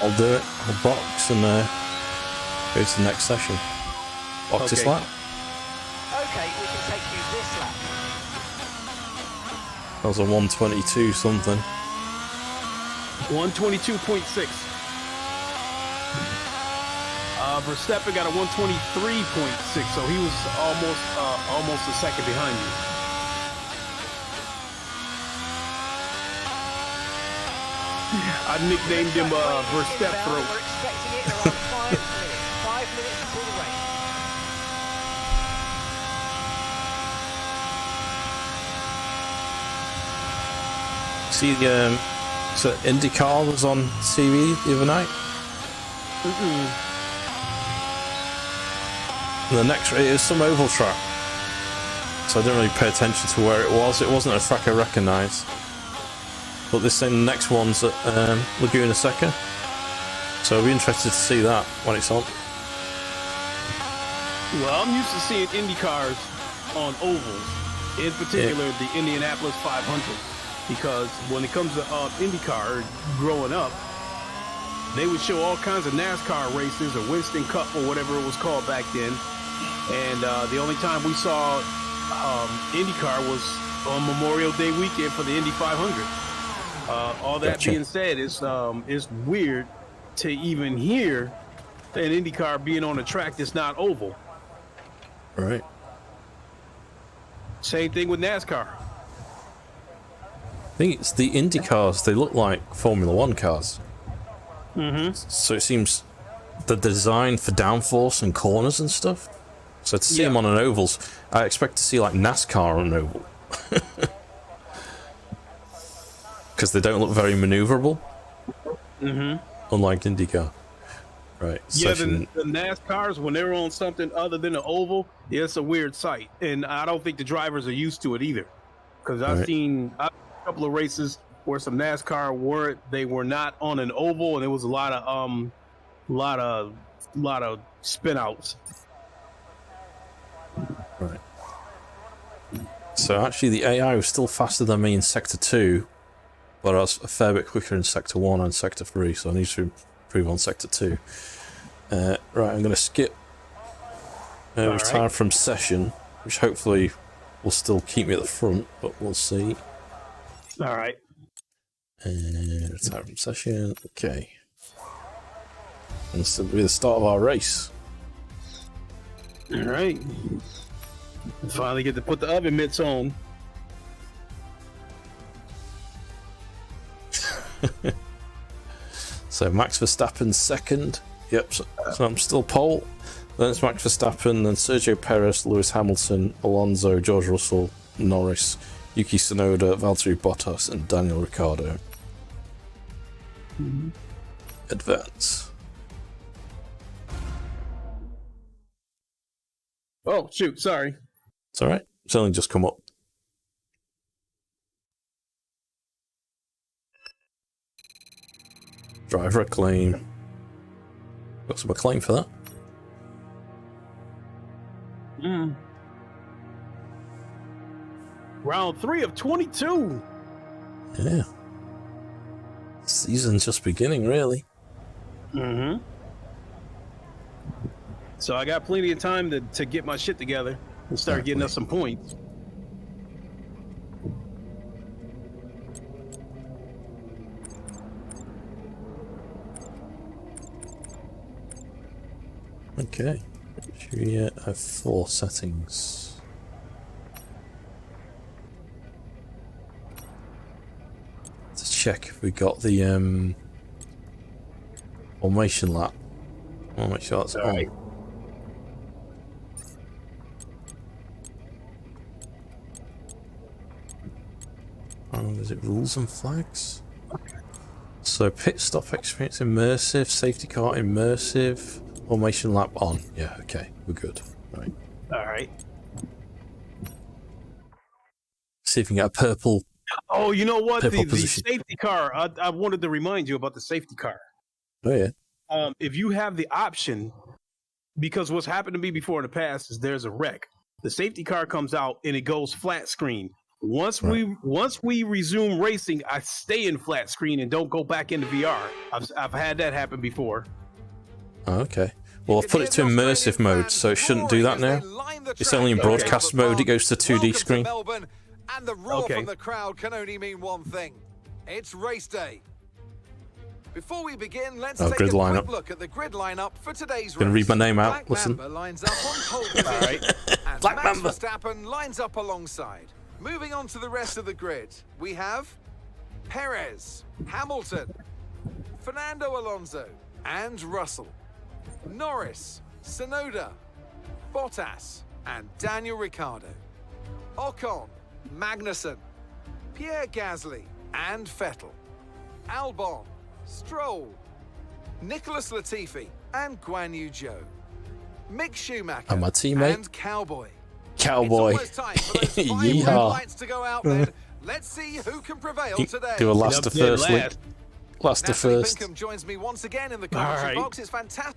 I'll do it. I'll box and go to the next session. Box this Okay. lap. Okay, we can take you this lap. That was a 122 something. 122.6. Verstappen got a 123.6, so he was almost a second behind you. I nicknamed him Verstappen. We're expecting it in around 5 minutes. 5 minutes until the race. See the so IndyCar was on TV the other night. And the next it was some oval track, so I didn't really pay attention to where it was. It wasn't a track I recognised. But this thing, the next one's at Laguna Seca, so I'll be interested to see that when it's on. Well, I'm used to seeing Indy cars on ovals, in particular the Indianapolis 500, because when it comes to IndyCar growing up, they would show all kinds of NASCAR races or Winston Cup or whatever it was called back then. And the only time we saw IndyCar was on Memorial Day weekend for the Indy 500. All that Gotcha. being said, it's weird to even hear an IndyCar being on a track that's not oval. Right. Same thing with NASCAR. I think it's the Indy cars. They look like Formula One cars. So it seems the design for downforce and corners and stuff. So to see them on an ovals, I expect to see like NASCAR on an oval. Because they don't look very maneuverable. Unlike IndyCar. Right. Yeah, Session. the NASCARs, when they're on something other than an oval, it's a weird sight. And I don't think the drivers are used to it either. Because I've seen a couple of races where some NASCAR they were not on an oval, and there was a lot of spin outs. Right. So actually the AI was still faster than me in Sector 2, but I was a fair bit quicker in Sector 1 and Sector 3, so I need to improve on Sector 2. Right, I'm going to skip retire from session, which hopefully will still keep me at the front, but we'll see. All right. Retire from session, okay. And this will be the start of our race. All right. Finally get to put the oven mitts on. So Max Verstappen second. Yep, so I'm still pole. Then it's Max Verstappen, then Sergio Perez, Lewis Hamilton, Alonso, George Russell, Norris, Yuki Tsunoda, Valtteri Bottas, and Daniel Ricciardo. Advance. Oh, shoot. Sorry. It's alright. It's only just come up. Driver acclaim. Got some acclaim for that. Round 3 of 22. Yeah. Season's just beginning, really. Mm-hmm. So I got plenty of time to get my shit together and start getting us some points. Okay. Should we have 4 settings? To check if we got the formation lap. I'll make sure that's on. Is it rules and flags? So pit stop experience immersive, safety car immersive, formation lap on. Yeah, okay, we're good. Right. All right. See if we can get a purple. Oh, you know what? The Position. safety car. I wanted to remind you about the safety car. Oh yeah. If you have the option, because what's happened to me before in the past is there's a wreck. The safety car comes out and it goes flat screen. Once we resume racing, I stay in flat screen and don't go back into VR. I've had that happen before. Oh, okay. Well, I've put it to immersive mode, so it shouldn't do that now. It's only in broadcast mode. It goes to 2D screen. Melbourne, and the roar from the crowd can only mean one thing. It's race day. Before we begin, let's take a quick look at the grid lineup for today's race. Gonna read my name out. Black Listen. Mamba lines up on pole position, All right. and Black Max Mamba. Verstappen lines up alongside. Moving on to the rest of the grid, we have Perez, Hamilton, Fernando Alonso, and Russell, Norris, Tsunoda, Bottas, and Daniel Ricciardo, Ocon, Magnussen, Pierre Gasly, and Vettel, Albon, Stroll, Nicholas Latifi, and Guan Yu Zhou, Mick Schumacher, And my teammate. and Cowboy. Cowboy. It's almost time for those final red Yeehaw. lights to go out then. Let's see who can prevail today. Do a last to first link. Last. Last to Natalie first. Pinkham joins me once again in the commentary right. box. It's fantastic.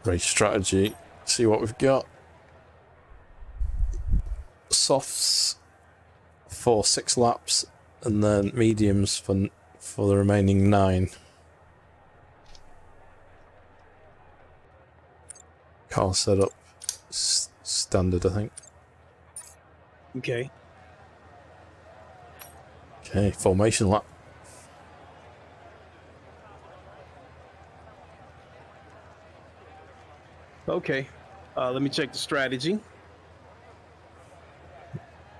Race strategy. See what we've got. Softs for 6 laps, and then mediums for the remaining 9. Car setup standard, I think. Okay. Okay, formation lap. Okay. Let me check the strategy.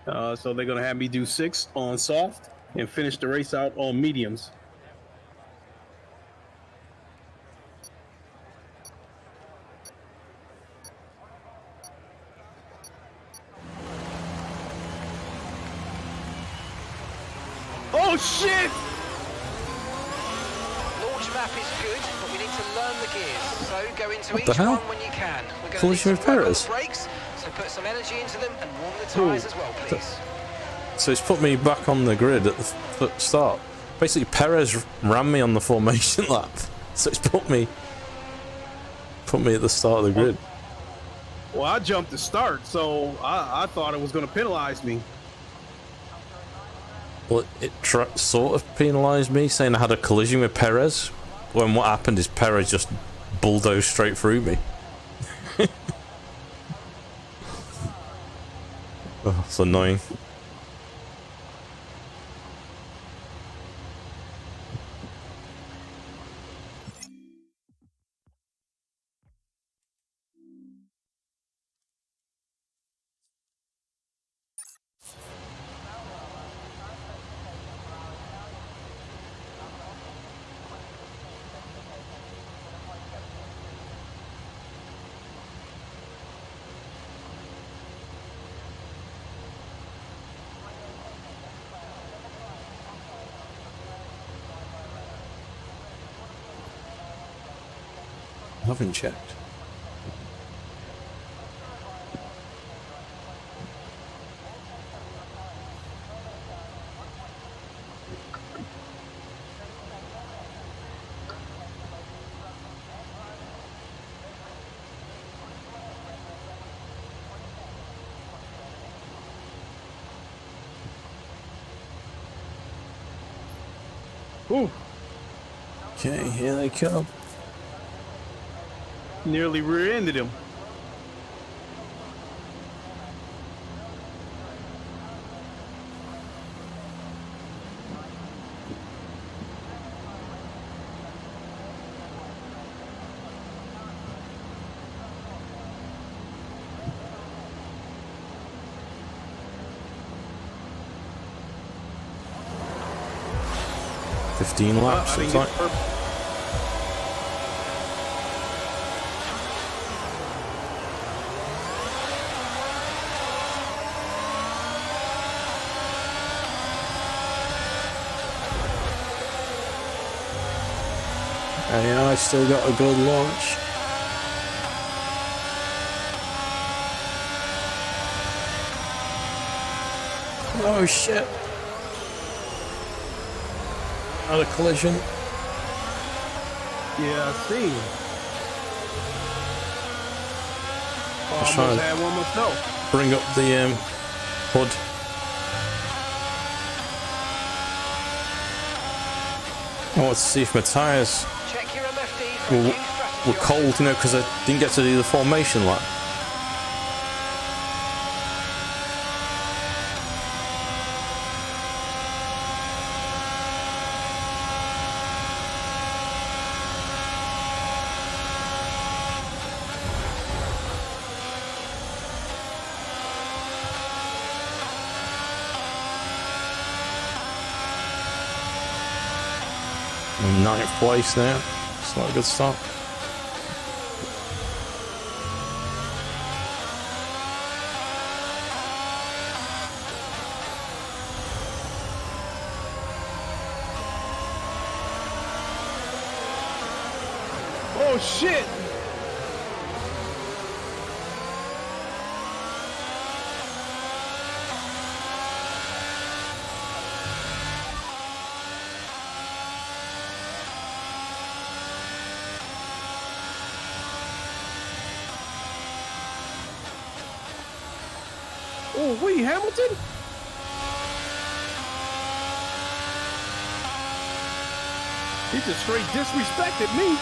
So they're gonna have me do 6 on soft and finish the race out on mediums. Oh shit! Launch map is good, but we need to learn the gears. So go into What each the hell? one when you can. We're going to need Collision to with work on the Perez? brakes, so put some energy into them and warm the tyres as well, please. So it's put me back on the grid at the start. Basically, Perez ran me on the formation lap, so it's put me at the start of the grid. Well, I jumped to start, so I thought it was gonna penalize me. Well, it sort of penalised me, saying I had a collision with Perez, when what happened is Perez just bulldozed straight through me. Oh, it's annoying. I haven't checked. Ooh, Okay, here they come. nearly rear-ended him. Fifteen laps, I think looks like. it's perfect. And I still got a good launch. Oh shit! Had a collision. Yeah, I see. was Almost trying to- had one myself. Bring up the hood. I want to see if my tyres Check your MFD for a new strategy. were cold, you know, because I didn't get to do the formation lap. I'm in 9th place now. It's not a good start. Oh shit! Oh wait, Hamilton? He just straight disrespected me.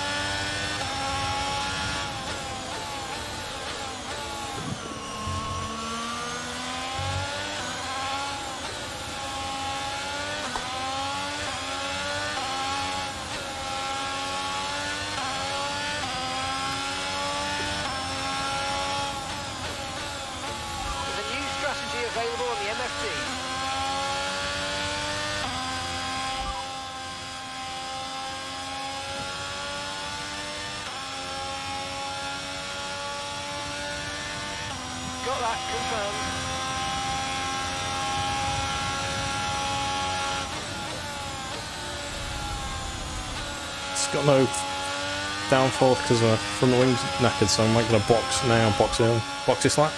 There's a new strategy available on the MFD. Got that confirmed. It's got no downforce because my front wing's knackered, so I'm making a box now. Box this lap.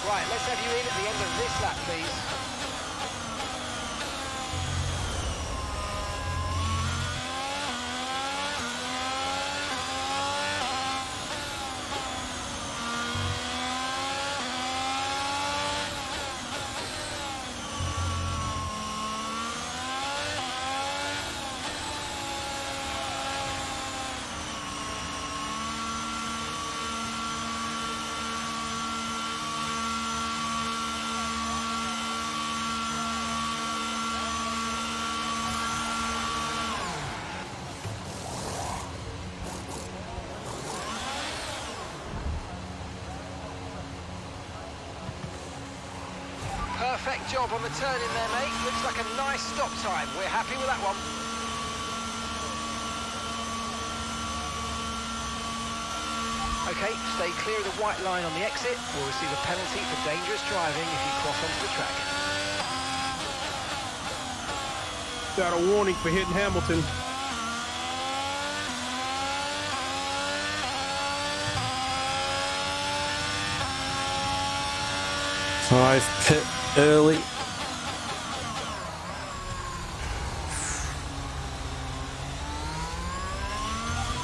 Right, let's have you in at the end of this lap, please. Perfect job on the turn in there, mate. Looks like a nice stop time. We're happy with that one. Okay, stay clear of the white line on the exit. We'll receive a penalty for dangerous driving if you cross onto the track. Got a warning for hitting Hamilton. So I've pit early.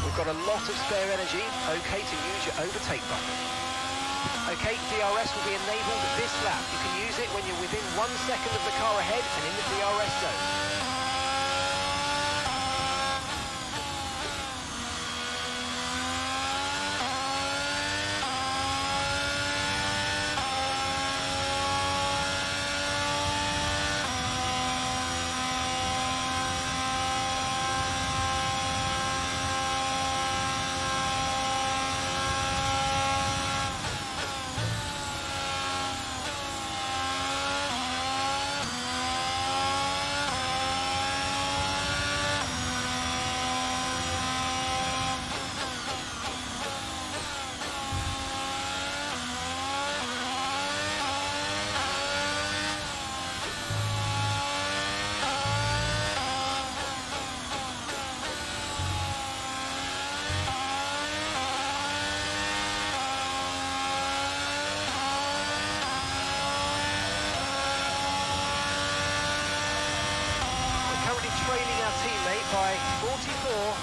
We've got a lot of spare energy. Okay to use your overtake button. Okay, DRS will be enabled this lap. You can use it when you're within 1 second of the car ahead and in the DRS zone.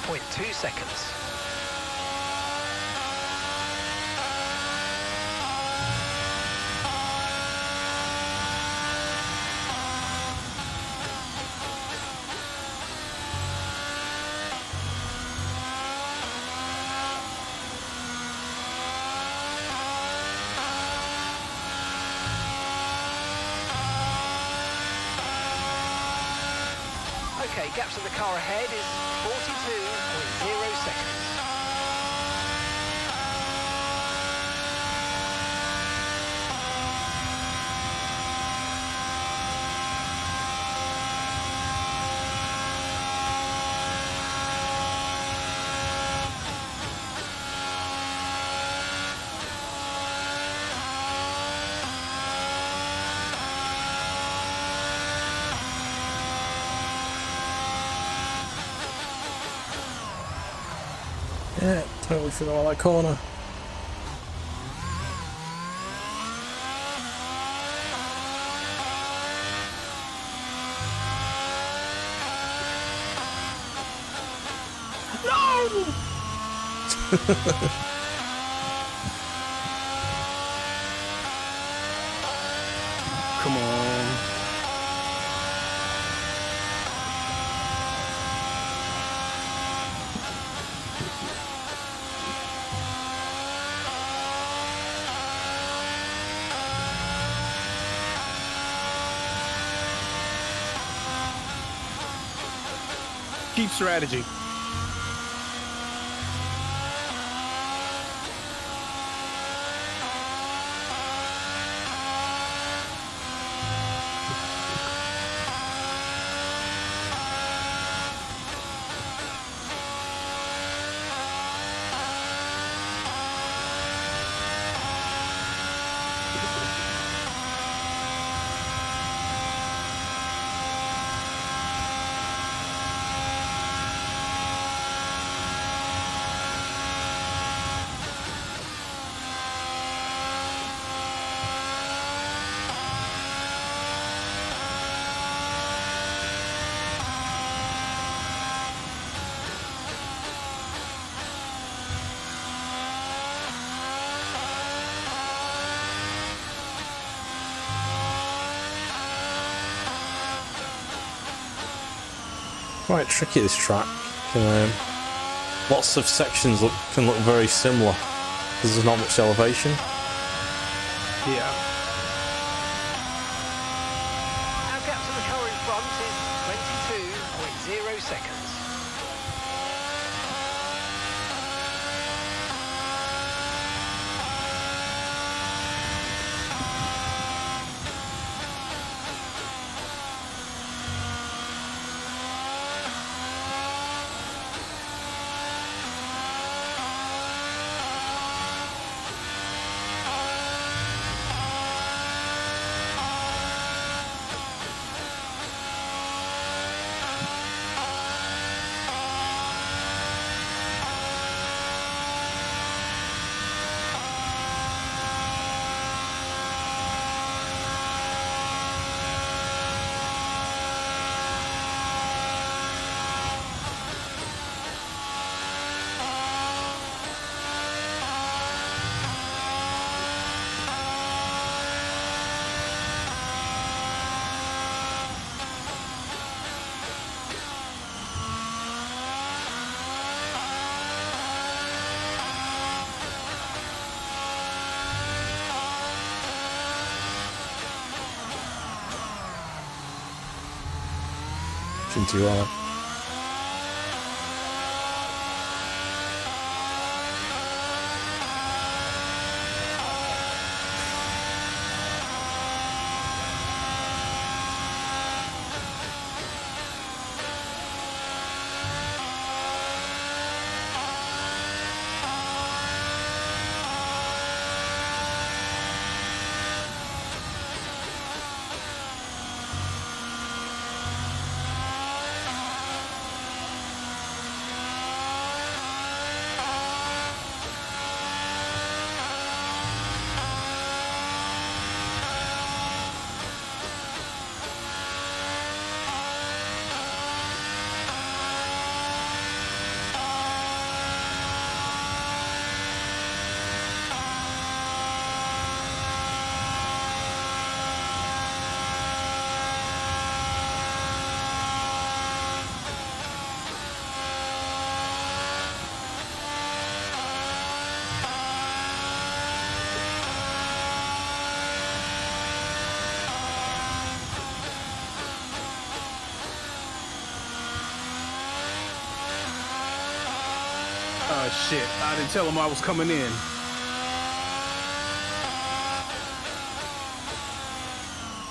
0.2 seconds. Okay, gap to the car ahead is 42.0 seconds. Yeah, totally forgot about that corner. Come on. Keep strategy. Quite tricky, this track. Lots of sections can look very similar because there's not much elevation. Yeah. Our gap to the car in front is 22.0 seconds. Into you shit. I didn't tell him I was coming in.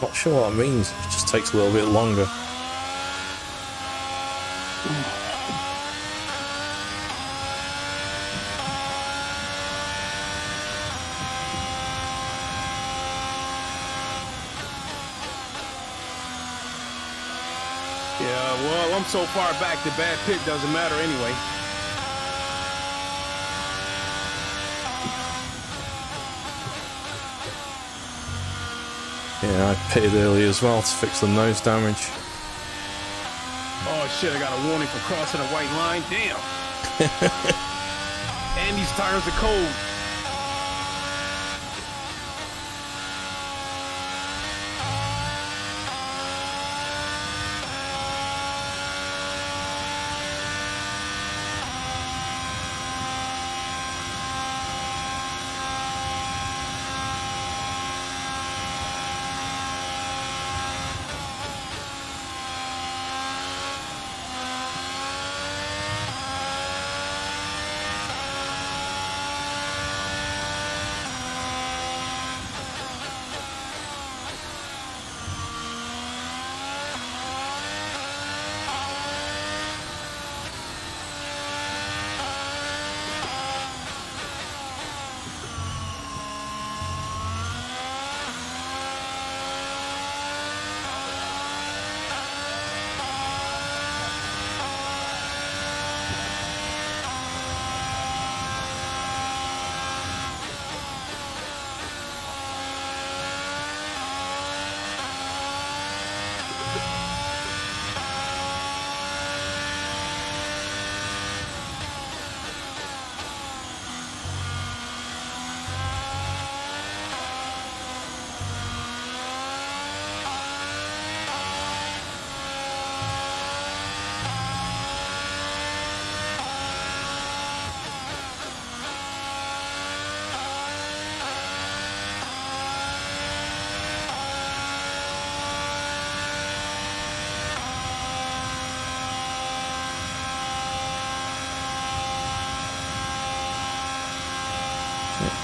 Not sure what it means. It just takes a little bit longer. Yeah, well, I'm so far back, the bad pit doesn't matter anyway. Yeah, I pitted early as well to fix the nose damage. Oh shit, I got a warning for crossing a white line. Damn. And these tires are cold.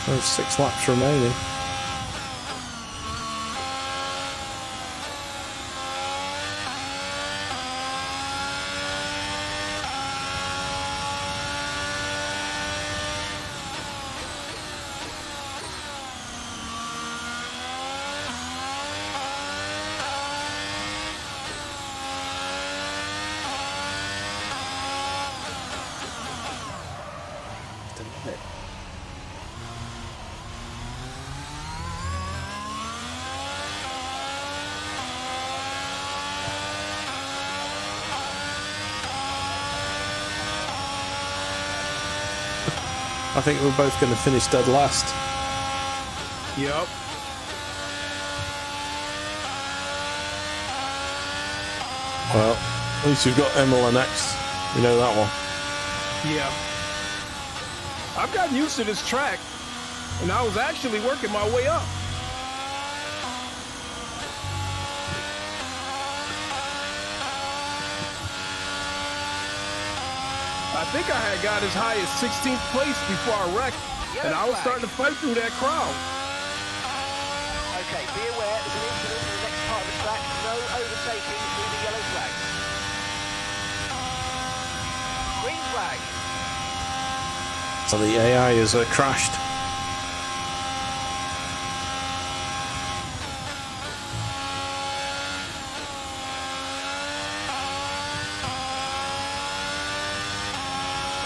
There's 6 laps remaining. I think we're both going to finish dead last. Yep. Well, at least we've got Imola next. You know that one. Yeah. I've gotten used to this track, and I was actually working my way up. I think I had got as high as 16th place before I wrecked, and I was starting to fight through that crowd. Okay, be aware there's an incident in the next part of the track. No overtaking through the yellow flag. Green flag. So the AI has crashed.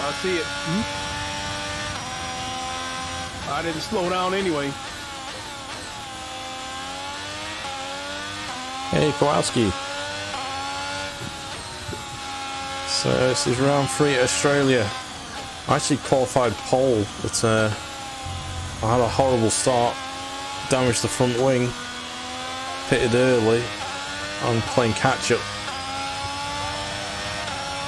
I see it. I didn't slow down anyway. Hey, Kowalski. So this is round 3 at Australia. I actually qualified pole, but I had a horrible start, damaged the front wing, pitted early. I'm playing catch up.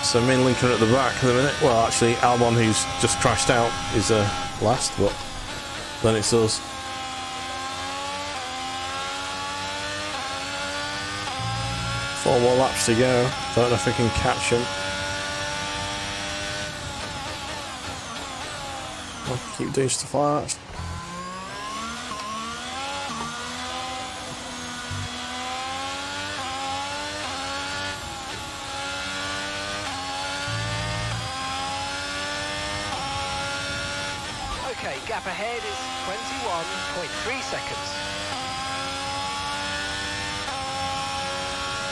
So me and Lincoln are at the back at the minute. Well, actually, Albon, who's just crashed out, is last, but then it's us. Four more laps to go. Don't know if we can catch him. keep doing stuff like that. Okay, gap ahead is 21.3 seconds.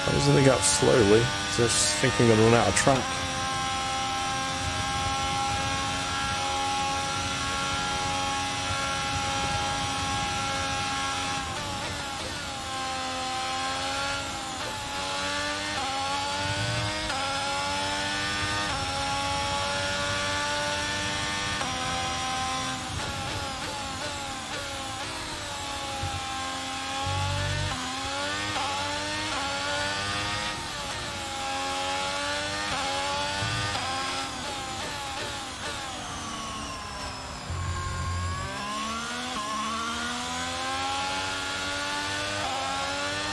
I was in the gap slowly, just thinking I'm going to run out of track.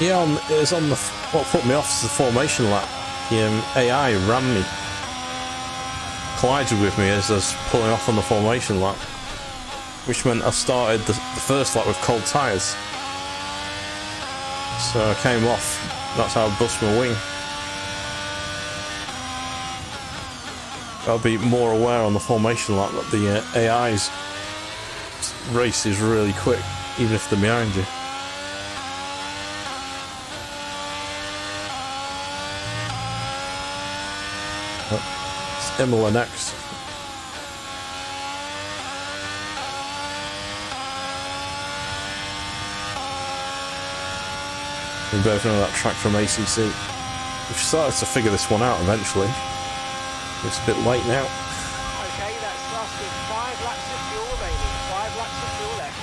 Yeah, it was on the... What put me off is the formation lap. The AI ran me. Collided with me as I was pulling off on the formation lap. Which meant I started the first lap with cold tyres. So I came off. That's how I bust my wing. I'll be more aware on the formation lap that the AI's race is really quick, even if they're behind you. It's Imola next. We both know that track from ACC. We've started to figure this one out eventually. It's a bit late now. Okay, that's us with 5 laps of fuel remaining. 5 laps of fuel left.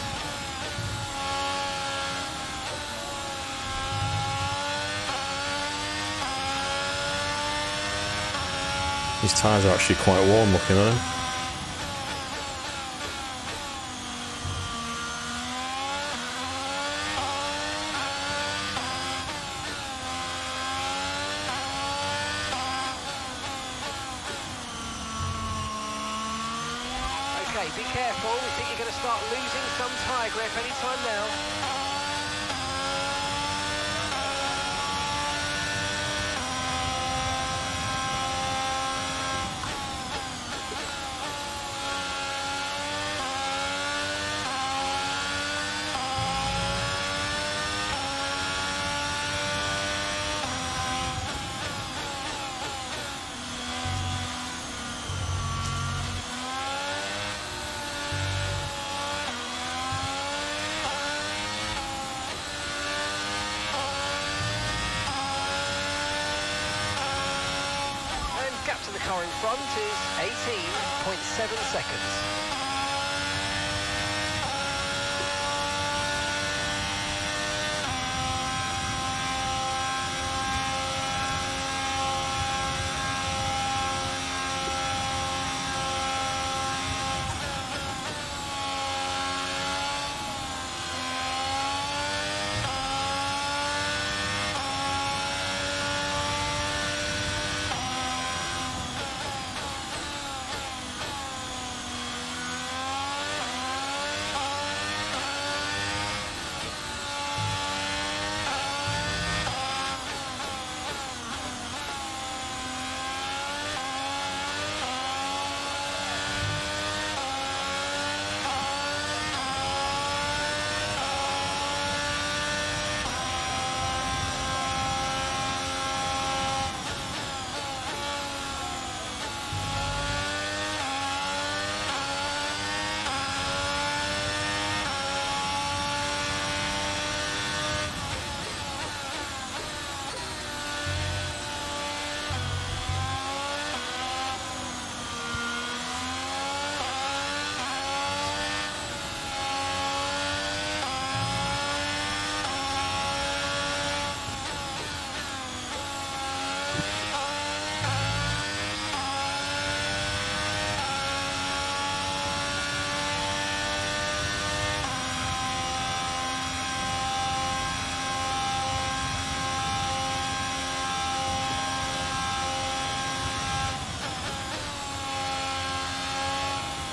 These tyres are actually quite warm looking, aren't they? Okay, be careful. We think you're going to start losing some tyre grip anytime now. Gap to the car in front is 18.7 seconds.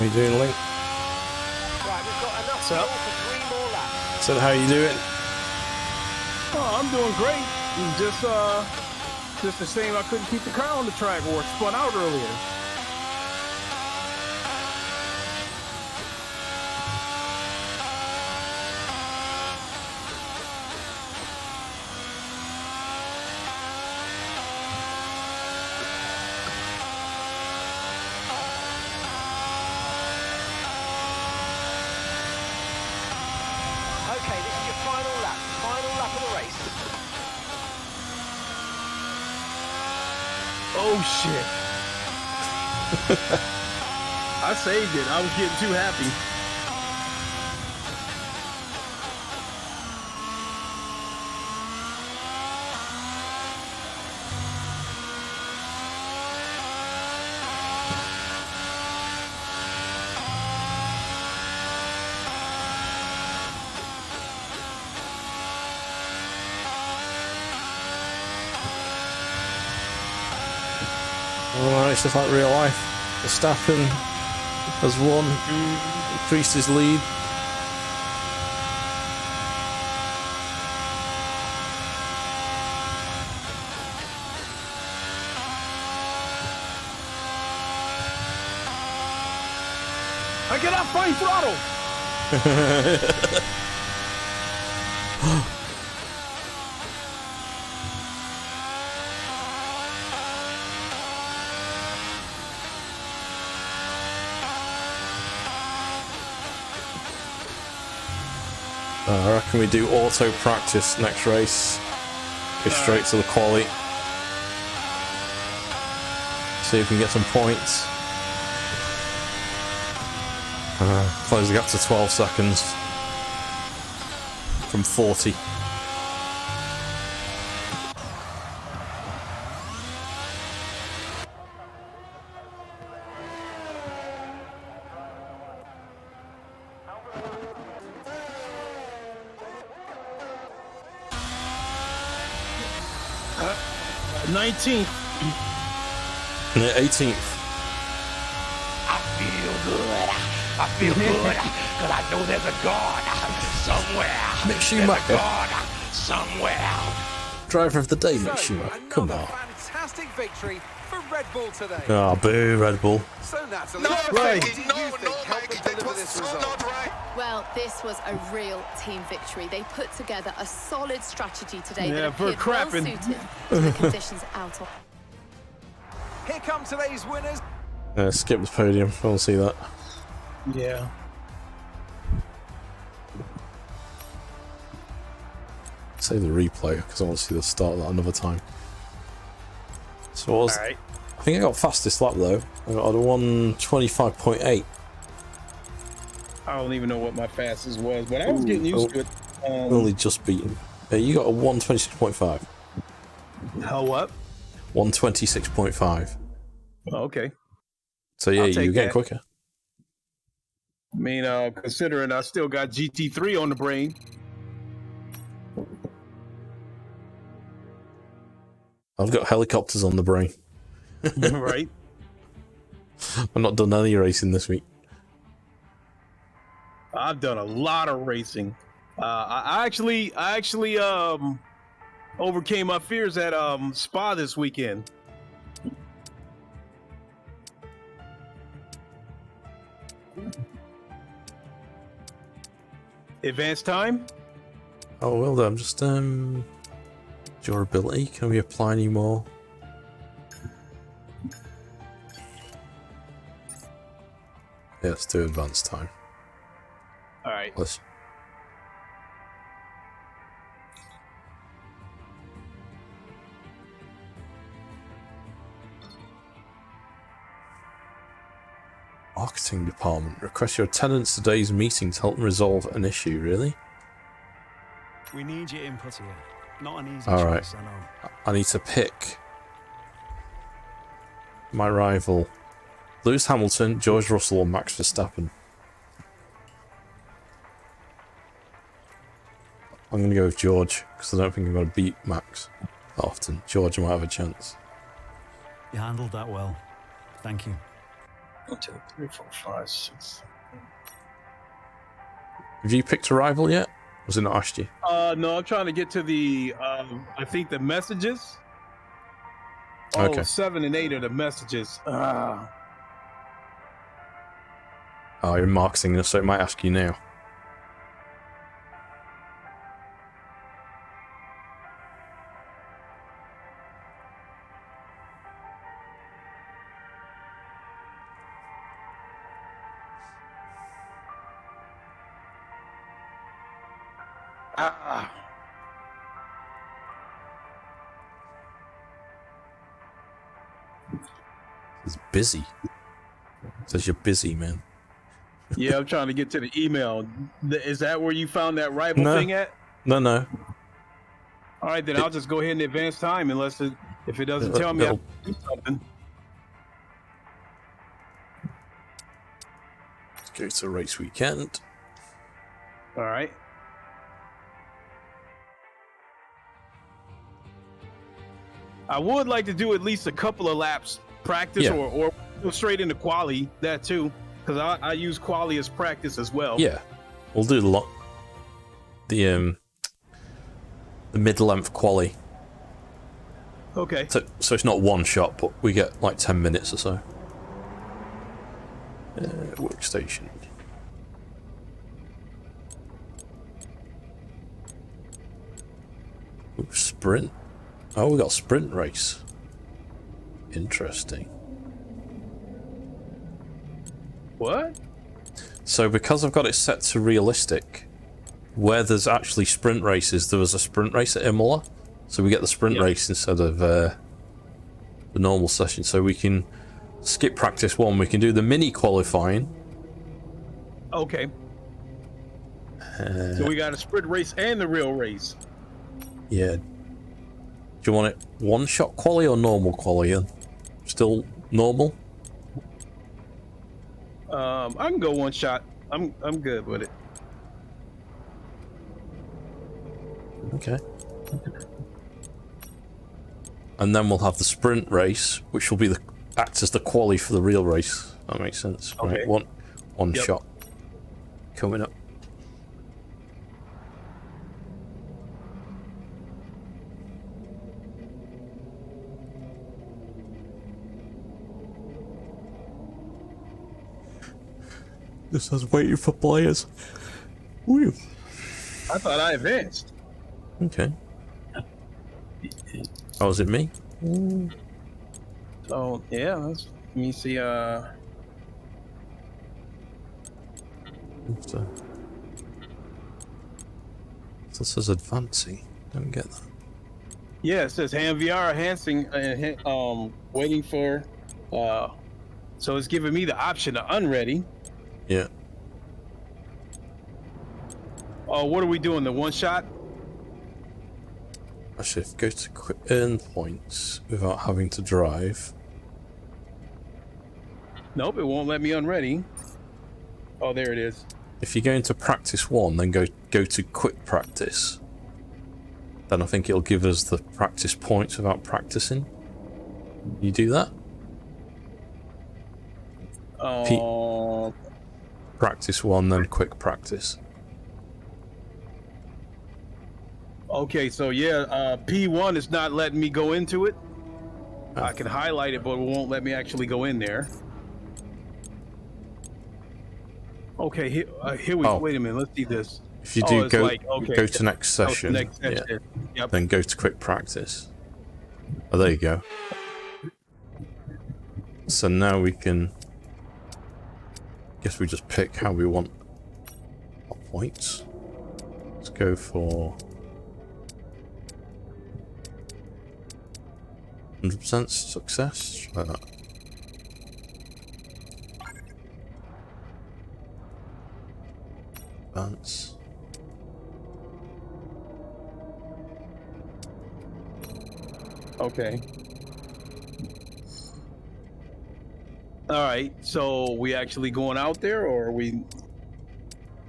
How you doing, Link? What's up? For 3 more laps. So how you doing? Oh, I'm doing great. Just a shame I couldn't keep the car on the track or it spun out earlier. Okay, this is your final lap of the race. Oh shit. I saved it. I was getting too happy. Well, it's just like real life. Verstappen has won, increased his lead. I get off my throttle. I reckon we do auto practice next race. Go straight to the quali. See if we can get some points. Close the gap to 12 seconds from 40. Uh, 19th. 18th. I feel good, because I know there's a God somewhere. Mick Schumacher. God somewhere. Driver of the day, Mick So, Schumacher. Come another on. fantastic victory for Red Bull today. Ah, boo, Red Bull. So Natalie, Right. what do you think helped them deliver this result? Well, this was a real team victory. They put together a solid strategy today Yeah, that for appeared well crapping. suited to the conditions out on. Here come today's winners. Skip the podium. I want to see that. Yeah. Save the replay because I want to see the start of that another time. So what was, Alright. I think I got fastest lap though. I got a 1:25.8. I don't even know what my fastest was, but I was getting used to it. Only just beaten. You got a 1:26.5. How what? 1:26.5. Okay. So yeah, I'll you take were getting that. quicker. I mean, considering I still got GT3 on the brain. I've got helicopters on the brain. Right. I've not done any racing this week. I've done a lot of racing. I actually overcame my fears at Spa this weekend. Advanced time? Oh well done. Just durability. Can we apply any more? Yeah, let's do advanced time. All right. Let's. Marketing department. Request your attendance at today's meeting to help them resolve an issue. Really? We need your input here. Not an easy All right. choice, I know. I need to pick my rival. Lewis Hamilton, George Russell, or Max Verstappen. I'm going to go with George, because I don't think I'm going to beat Max that often. George might have a chance. You handled that well. Thank you. 1, 2, 3, 4, 5, 6. Have you picked a rival yet? Was it not asked you? No, I'm trying to get to the, I think the messages. Oh, Okay. 7 and 8 are the messages. Oh, you're in marketing, so it might ask you now. It's busy. It says you're busy, man. Yeah, I'm trying to get to the email. Is that where you found that rival No. thing at? No. All right, then I'll just go ahead and advance time unless if it doesn't tell me I have to do something. Let's go to race weekend. All right. I would like to do at least a couple of laps practice or go straight into quali, that too, because I use quali as practice as well. Yeah, we'll do the mid-length quali. Okay. So it's not one shot, but we get like 10 minutes or so. Workstation. Ooh, sprint. Oh, we got a sprint race. Interesting. What? So because I've got it set to realistic, where there's actually sprint races, there was a sprint race at Imola. So we get the sprint race instead of the normal session. So we can skip practice 1. We can do the mini qualifying. Okay. So we got a sprint race and the real race. Yeah. Do you want it one shot quali or normal quali? Still normal? I can go one shot. I'm good with it. Okay. And then we'll have the sprint race, which will be act as the quali for the real race. That makes sense. Okay. Right. One shot coming up. This is waiting for players. Woo. I thought I advanced. Okay. Oh, is it me? So yeah, let me see. So this says advancing. Don't get that. Yeah, it says hand VR enhancing, waiting for. So it's giving me the option to unready. Yeah. Oh, what are we doing? The one shot? Actually, go to earn points without having to drive. Nope, it won't let me unready. Oh, there it is. If you go into practice 1, then go to quick practice. Then I think it'll give us the practice points without practicing. You do that? Practice 1, then quick practice. Okay, so yeah, P1 is not letting me go into it. I can highlight it, but it won't let me actually go in there. Okay, here we wait a minute. Let's see this. If you do go to next Oh, session, next session. yeah, Yep. then go to quick practice. Oh, there you go. So now we can. Guess we just pick how we want our points. Let's go for 100% success. Try that. Advance. Okay. All right. So we actually going out there, or are we?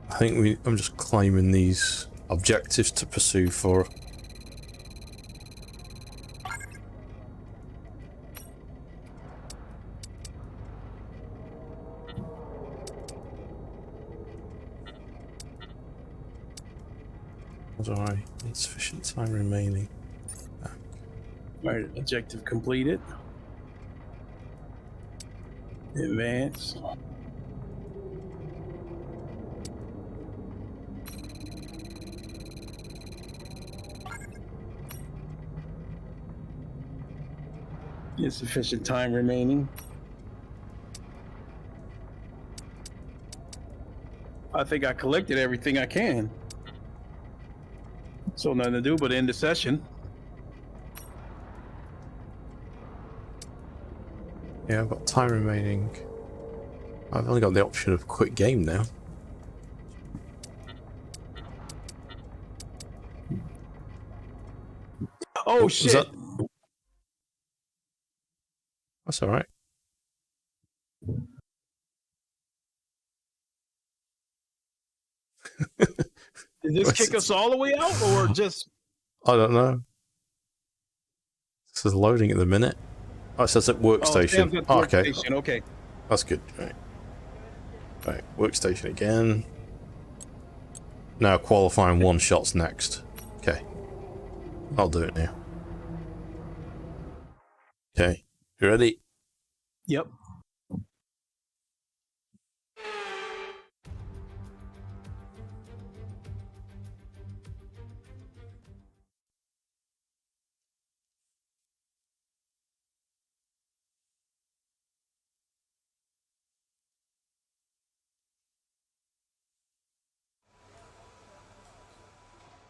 I think I'm just claiming these objectives to pursue for. What do I need? Sufficient time remaining. Right, objective completed. Advance. Insufficient time remaining. I think I collected everything I can. So nothing to do but end the session. Yeah, I've got time remaining. I've only got the option of quit game now. Oh, Was shit! that- That's alright. Did this kick us all the way out, or just... I don't know. This is loading at the minute. Oh, it says at workstation. Oh, okay. workstation. Okay. That's good. Right. Right. Workstation again. Now qualifying one shots next. Okay. I'll do it now. Okay. You ready? Yep.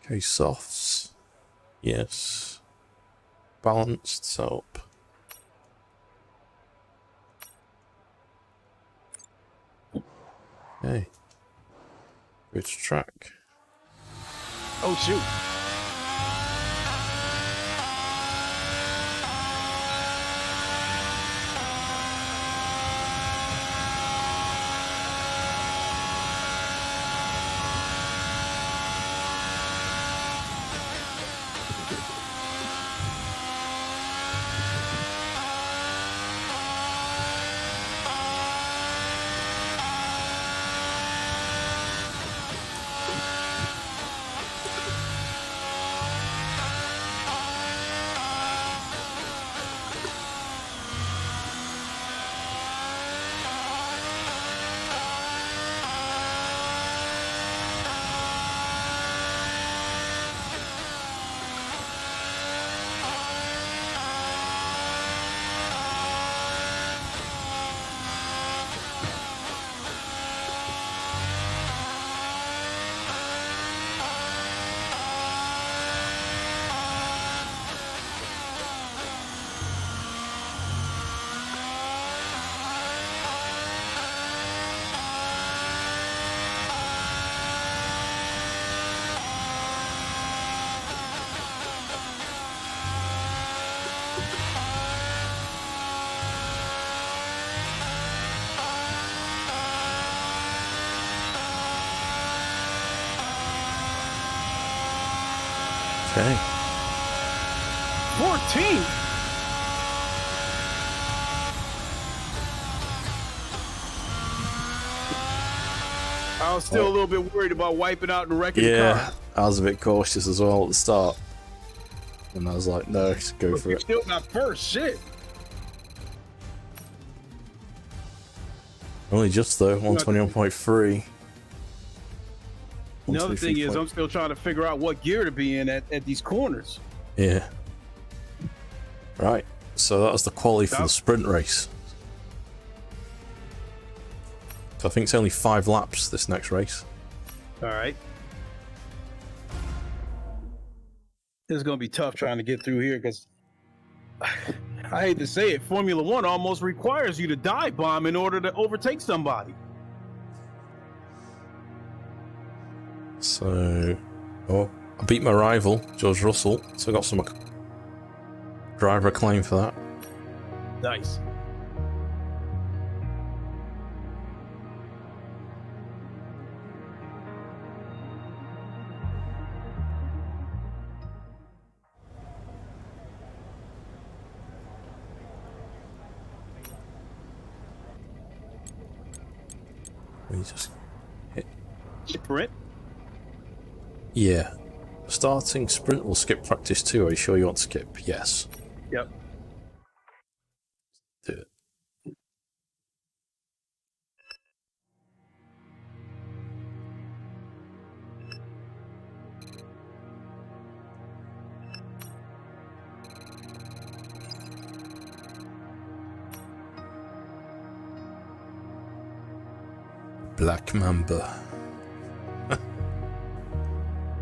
Okay, softs. Yes. Balanced soap. Okay. Go to track. Oh, shoot. Okay. 14. I was still a little bit worried about wiping out the wrecking Yeah, car. I was a bit cautious as well at the start. And I was like, no, just go for You it. still got first. Shit. Only just though, 121.3. Another thing is, 123. I'm still trying to figure out what gear to be in at these corners. Yeah. Right. So that was the quality for the sprint race. So I think it's only 5 laps this next race. All right. This is going to be tough trying to get through here because I hate to say it, Formula One almost requires you to dive bomb in order to overtake somebody. So, oh, I beat my rival, George Russell, so I got some driver acclaim for that. Nice. We just hit. Sprint. Yeah. Starting sprint will skip practice too. Are you sure you want to skip? Yes. Yep. Do it. Black Mamba.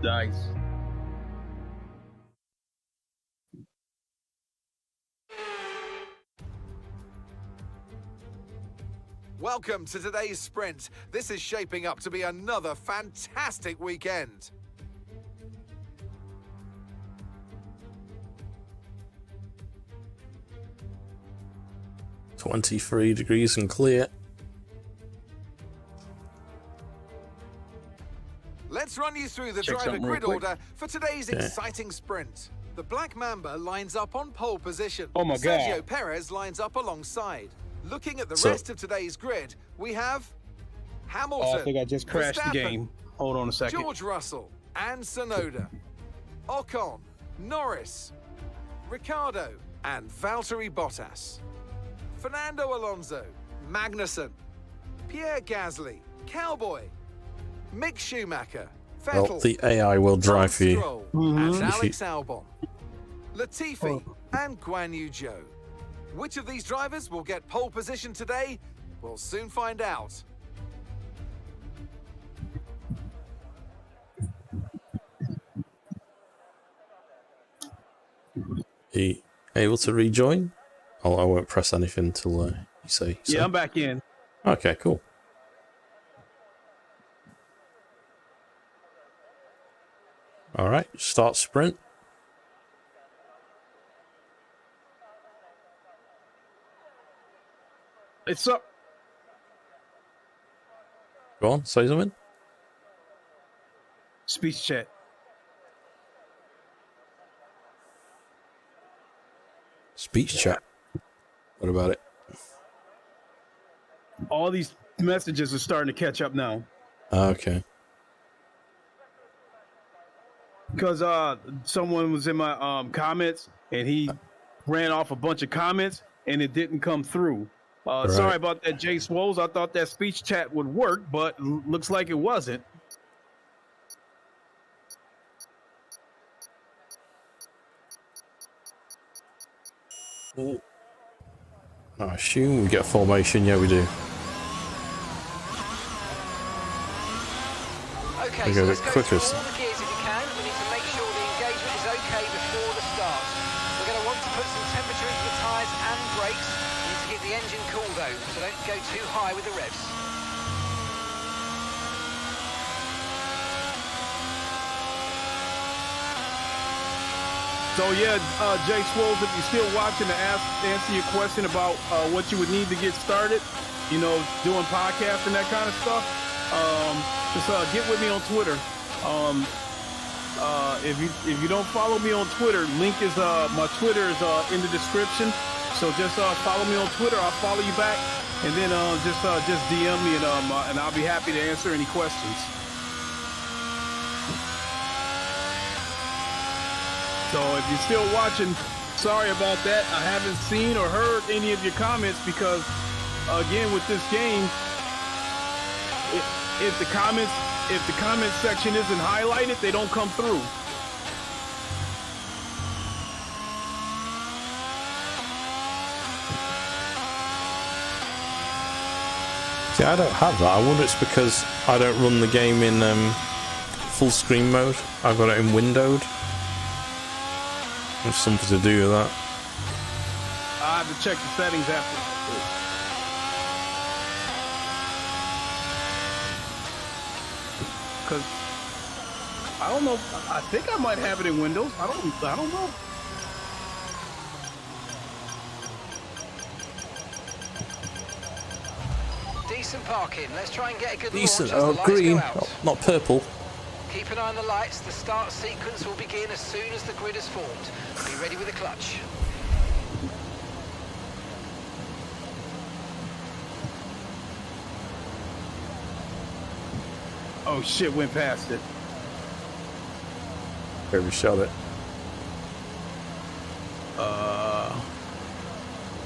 Nice. Welcome to today's sprint. This is shaping up to be another fantastic weekend. "23 degrees and clear." Let's run you through the Check driver something real grid quick. order for today's exciting sprint. The Black Mamba lines up on pole position. Oh my God. Sergio Perez lines up alongside. Looking at the So- rest of today's grid, we have Hamilton, Oh, I think I just crashed the Verstappen, game. Hold on a second. George Russell and Tsunoda, Ocon, Norris, Ricciardo and Valtteri Bottas, Fernando Alonso, Magnussen, Pierre Gasly, Cowboy, Mick Schumacher, Vettel, Well, the AI will drive for you. Stroll, and Alex Albon, Latifi and Guan Yu Zhou. Which of these drivers will get pole position today? We'll soon find out. Are you able to rejoin? I won't press anything until you say so. Yeah, I'm back in. Okay, cool. All right, start sprint. It's up. Go on, say something. Speech chat. Speech chat. What about it? All these messages are starting to catch up now. Okay. Because someone was in my comments and he ran off a bunch of comments and it didn't come through. Sorry about that, Jay Swoles. I thought that speech chat would work, but looks like it wasn't. I assume we get a formation. Yeah, we do. Okay, We so go let's the go quickest. through all the gears if you can. We need to make sure the engagement is okay before the start. We're going to want to put some temperature into the tyres and brakes. We need to keep the engine cool though, so don't go too high with the revs. So yeah, Jay Swoles, if you're still watching, to answer your question about what you would need to get started, you know, doing podcasts and that kind of stuff, just get with me on Twitter. If you don't follow me on Twitter, link is my Twitter is in the description. So just follow me on Twitter. I'll follow you back, and then just DM me, and I'll be happy to answer any questions. So if you're still watching, sorry about that. I haven't seen or heard any of your comments because, again, with this game, if the comment section isn't highlighted, they don't come through. See, I don't have that. I wonder it's because I don't run the game in full screen mode. I've got it in windowed. There's something to do with that. I have to check the settings after. Because I don't know. I think I might have it in Windows. I don't know. Decent parking. Let's try and get a good Decent. launch as Oh, the lights green, go out. not purple. Keep an eye on the lights. The start sequence will begin as soon as the grid is formed. Be ready with the clutch. Oh shit, went past it. Overshot it.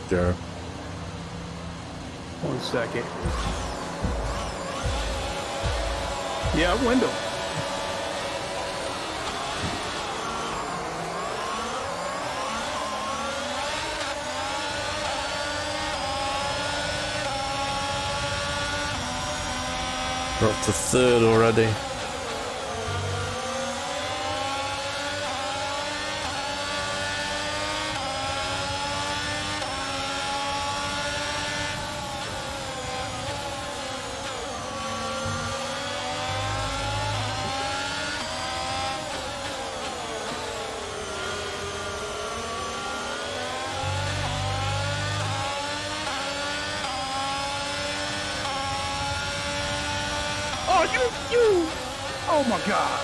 Joe. 1 second. Yeah, window. We're up to third already. Oh my God.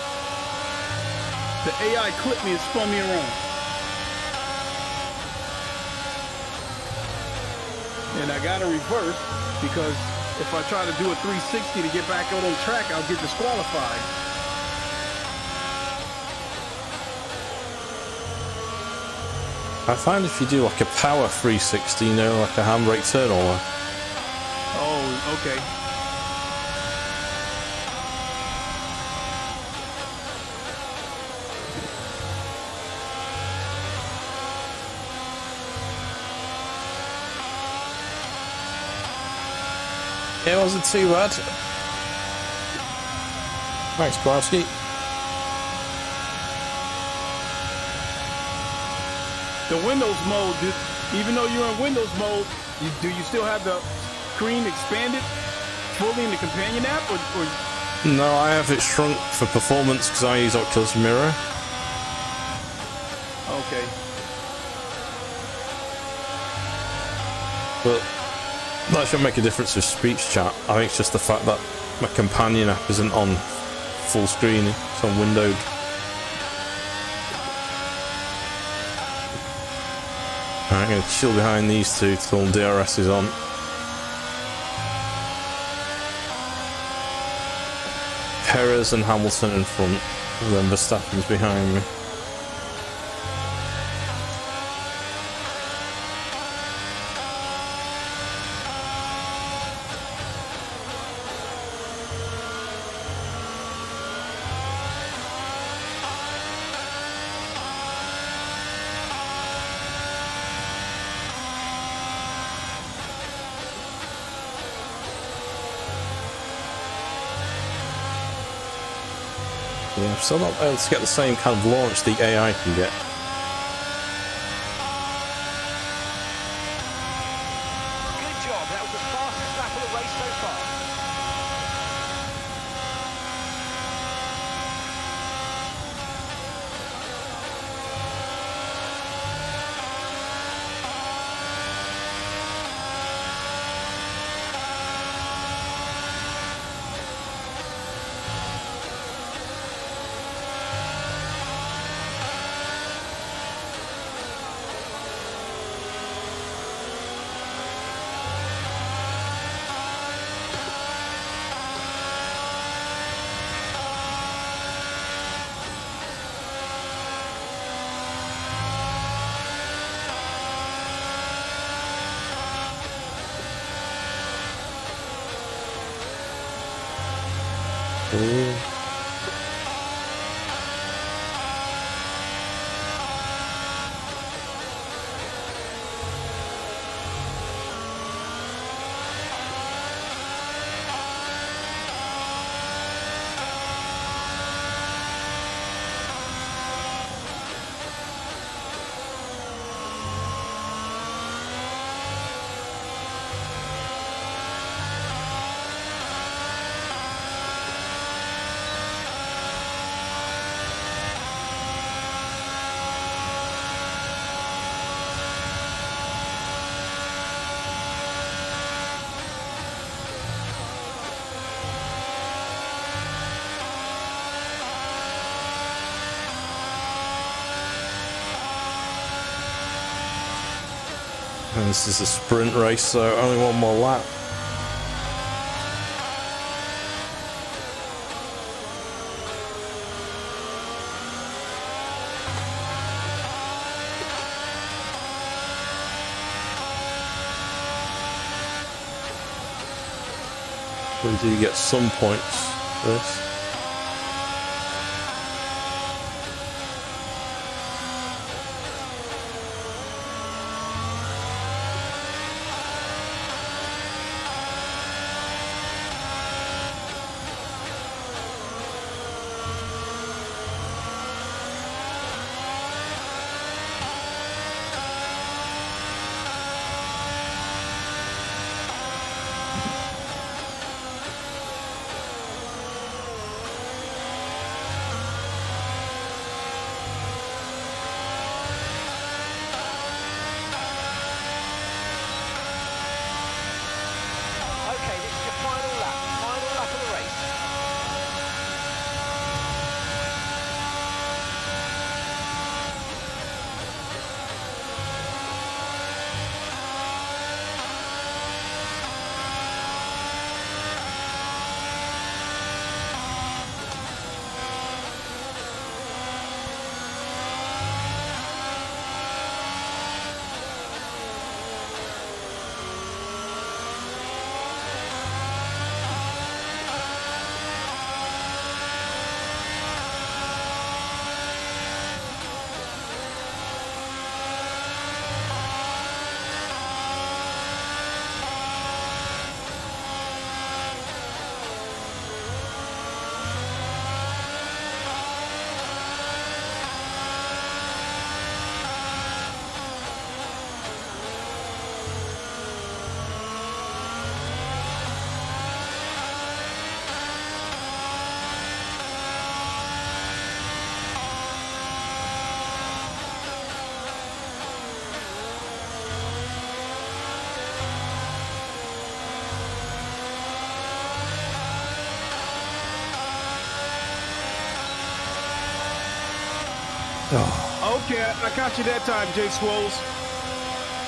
The AI clipped me and spun me around. And I got to reverse because if I try to do a 360 to get back out on track, I'll get disqualified. I find if you do like a power 360, you know, like a handbrake turn over. Oh, okay. It wasn't too bad. Thanks, Kowalski. The Windows mode, even though you're in Windows mode, do you still have the screen expanded fully in the companion app? Or... No, I have it shrunk for performance because I use Oculus Mirror. Okay. But that should make a difference with speech chat. I think it's just the fact that my companion app isn't on full screen, it's on windowed. I'm going to chill behind these two till DRS is on. Perez and Hamilton in front, and then Verstappen's behind me. Yeah, I'm still not able to get the same kind of launch the AI can get. Good job. That was the fastest lap of the race so far. Ooh. And this is a sprint race, so only one more lap. We do get some points for this. Okay, this is your final lap of the race. Okay, I caught you that time, Jay Swolls.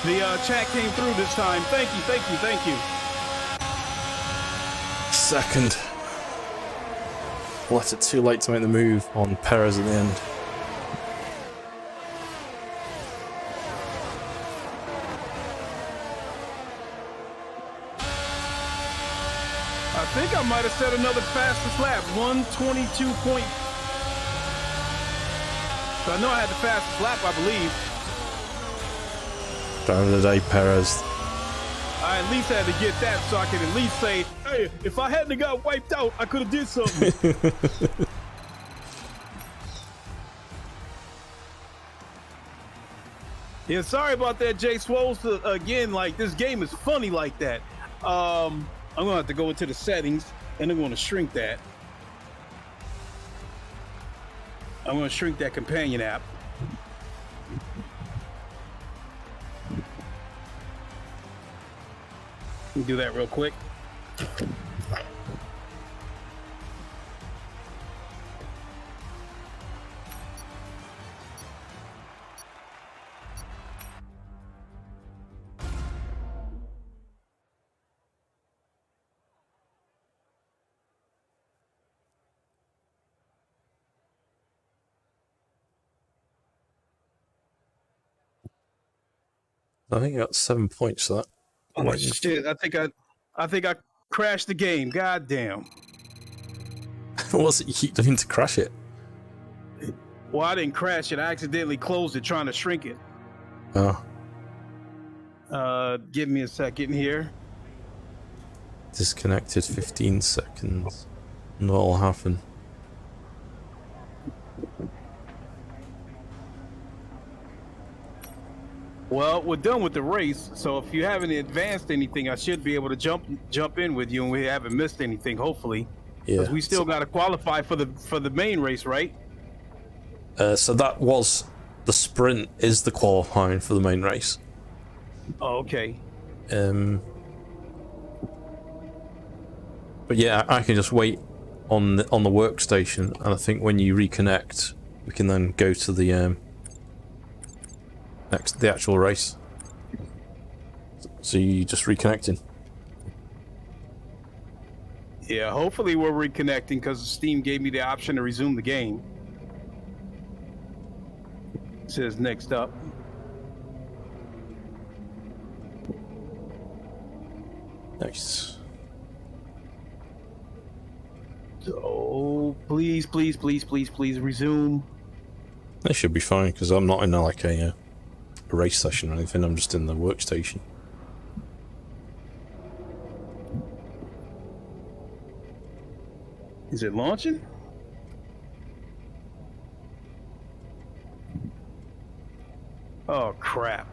The chat came through this time. Thank you, thank you, thank you. Second. Left it too late to make the move on Perez at the end. I think I might have set another fastest lap, 122 point. I know I had the fastest lap, I believe. Driver of the day, Perez. I at least had to get that so I could at least say, hey, if I hadn't got wiped out, I could have did something. Yeah, sorry about that, Jay Swolls. Again, like, this game is funny like that. I'm going to have to go into the settings, and I'm going to shrink that. I'm going to shrink that companion app. Let me do that real quick. I think I got 7 points for that. Oh shit! I think I crashed the game. God damn. What was it you keep doing to crash it? Well, I didn't crash it. I accidentally closed it trying to shrink it. Oh. Give me a second here. Disconnected 15 seconds. And what will happen? Well, we're done with the race, so if you haven't advanced anything, I should be able to jump in with you, and we haven't missed anything, hopefully. Yeah. Because we still got to qualify for the main race, right? So that was the sprint is the qualifying for the main race. Oh, okay. But yeah, I can just wait on the workstation, and I think when you reconnect, we can then go to the the actual race. So you just reconnecting. Yeah, hopefully we're reconnecting because Steam gave me the option to resume the game. It says next up. Nice. Please, please, please, please, please resume. They should be fine because I'm not in like a race session or anything. I'm just in the workstation. Is it launching? Oh, crap.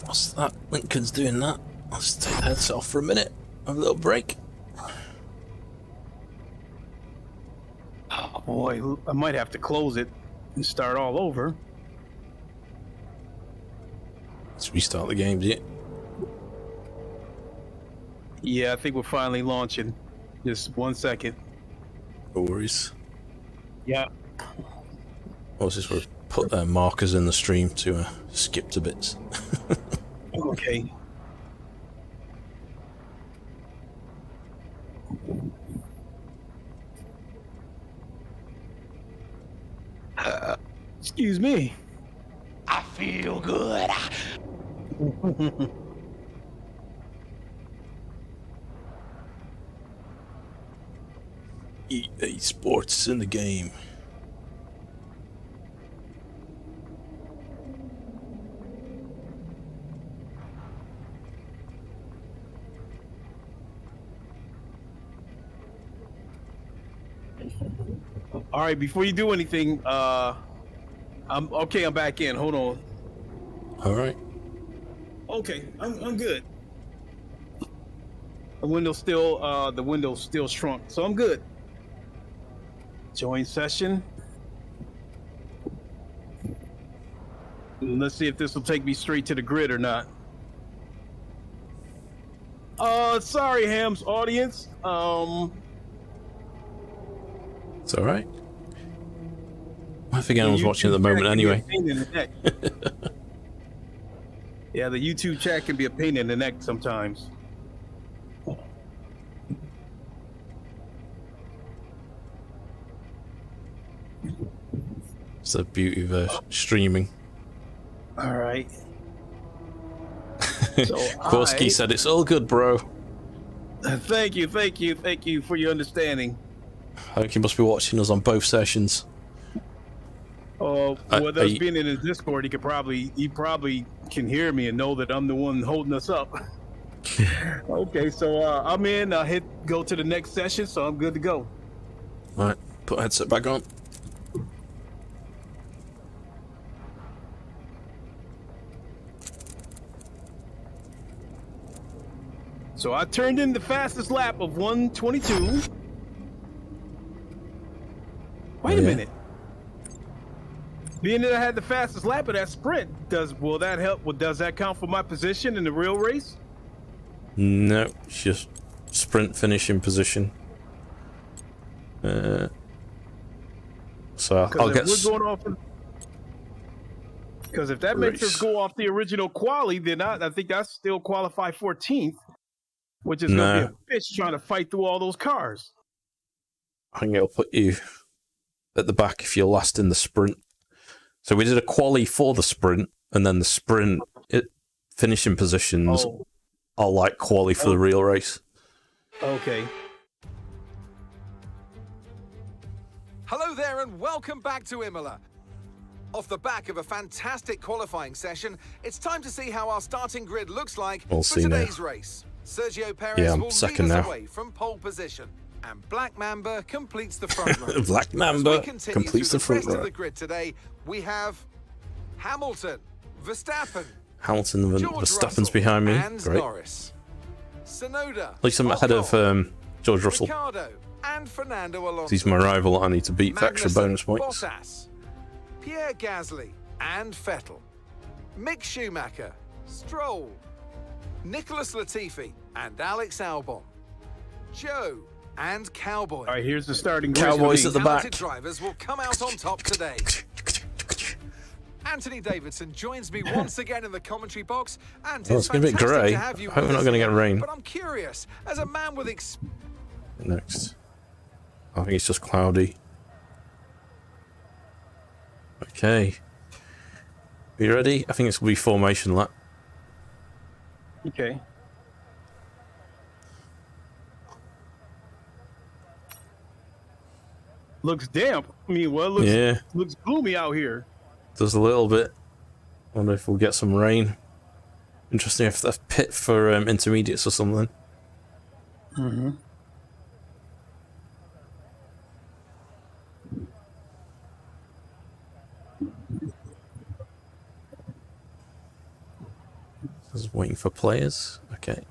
What's that? Lincoln's doing that. Let's take the headset off for a minute. Have a little break. Oh, boy. I might have to close it and start all over. Let's restart the games, yeah. Yeah, I think we're finally launching. Just 1 second. No worries. Yeah. What's this? We'll put markers in the stream to skip to bits. Okay. Excuse me. I feel good. EA Sports in the game. All right, before you do anything, I'm okay. I'm back in. Hold on. All right. Okay, I'm good. The window's still shrunk, so I'm good. Join session. Let's see if this will take me straight to the grid or not. Sorry, Ham's audience. It's all right. I think anyone's watching at the moment anyway. Yeah, the YouTube chat can be a pain in the neck sometimes. It's the beauty of streaming. All right. So Korski said it's all good, bro. Thank you for your understanding. I think you must be watching us on both sessions. With us being in his Discord, he probably can hear me and know that I'm the one holding us up. Okay, so I'm in. I hit go to the next session, so I'm good to go. All right, put headset back on. So I turned in the fastest lap of 1:22. Wait a minute. Being that I had the fastest lap of that sprint, will that help? Does that count for my position in the real race? No, it's just sprint finishing position. So I'll get. Because if that makes us go off the original quali, then I think that's still qualify 14th, which is going to be a bitch trying to fight through all those cars. I think it'll put you at the back if you're last in the sprint. So we did a quali for the sprint, and then the sprint finishing positions are like quali for the real race. Okay. Hello there and welcome back to Imola. Off the back of a fantastic qualifying session, it's time to see how our starting grid looks like for today's race. Sergio Perez will lead us away from pole position, and Black Mamba completes the front row. Black Mamba completes the front row. Of the grid today, we have Hamilton, Verstappen, Hamilton and Verstappen's behind me. And Great. Norris. Sonoda, at least I'm ahead of George Russell. Ricardo, and Fernando Alonso. He's my rival. I need to beat for extra bonus points. Bottas, Pierre Gasly, and Vettel. Mick Schumacher, Stroll, Nicholas Latifi, and Alex Albon. Joe and Cowboy. All right, here's the starting grid. Cowboys at the back. Drivers will come out on top today. Anthony Davidson joins me once again in the commentary box, and it's going to be a bit grey. I hope we're not going to get rain. But I'm curious, as a man with Next. I think it's just cloudy. Okay. Are you ready? I think it's going to be formation lap. Okay. Looks damp. I mean, well, looks gloomy out here. Does a little bit. Wonder if we'll get some rain. Interesting if that's pit for intermediates or something. Mm-hmm. Just waiting for players. Okay.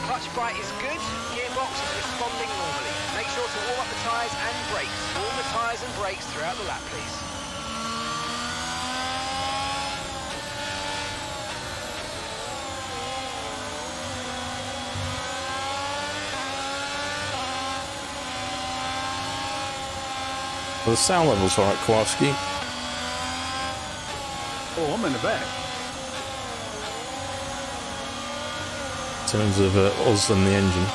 Clutch bite is good, gearbox is responding normally. Make sure to warm up the tyres and brakes. Warm the tyres and brakes throughout the lap, please. Well, the sound level's alright, Kowalski. Oh, I'm in the back. In terms of us and the engine.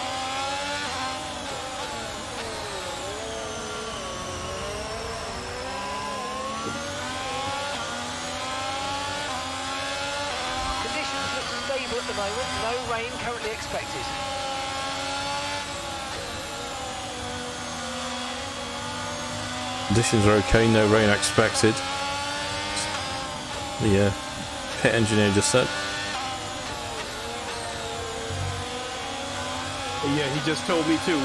Conditions look stable at the moment. No rain currently expected. Conditions are okay, no rain expected. The pit engineer just said. Yeah, he just told me too.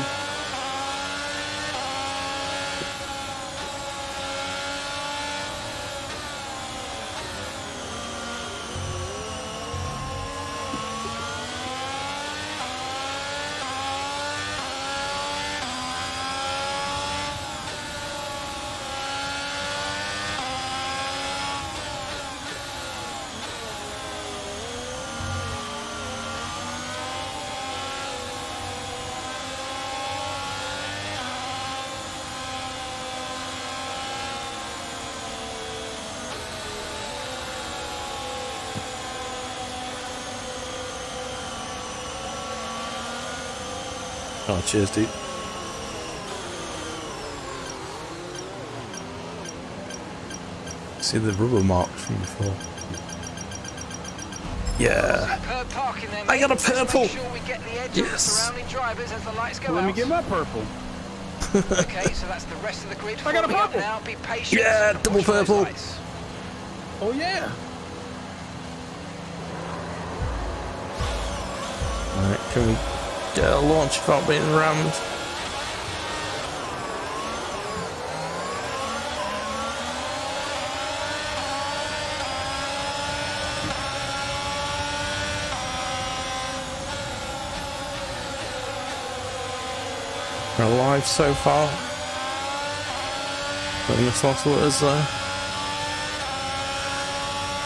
Oh, cheers, dude. See the rubber marks from before. Yeah. Superb parking there, I got a mate. Just purple. make sure we get the edge of the Yes. surrounding drivers as the lights go Let me out. get my purple. Okay, so that's the rest of the grid. I got a forming up purple. now. Be patient. Yeah, and double watch for those purple. lights. Oh yeah. Alright, can we get a launch without being rammed? We're alive so far. Putting the throttlers there.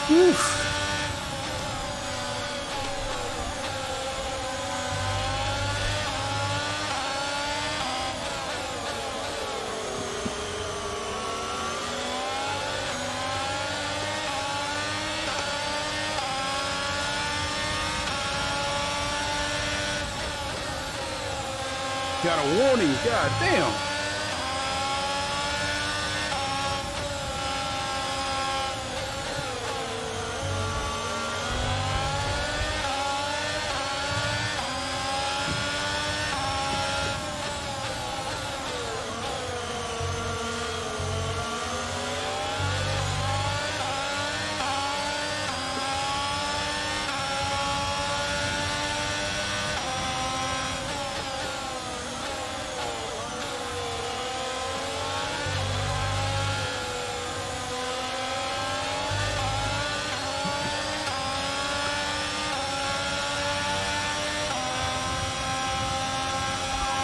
Whew. Got a warning. God damn.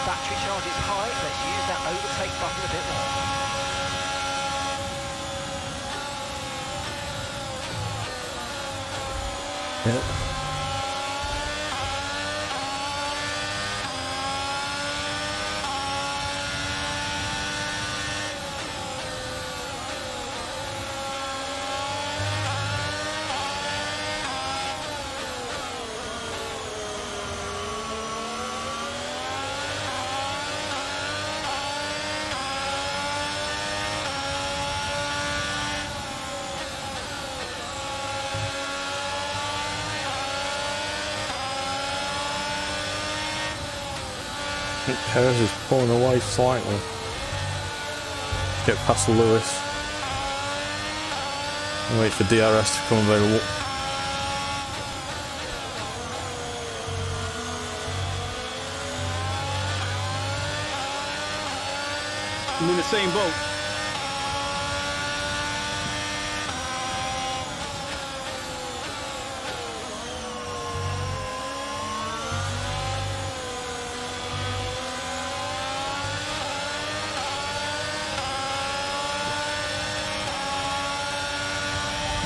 Battery charge is high. Let's use that overtake button a bit more. Yep. Perez is pulling away slightly. Get past Lewis. And wait for DRS to come available. I'm in the same boat.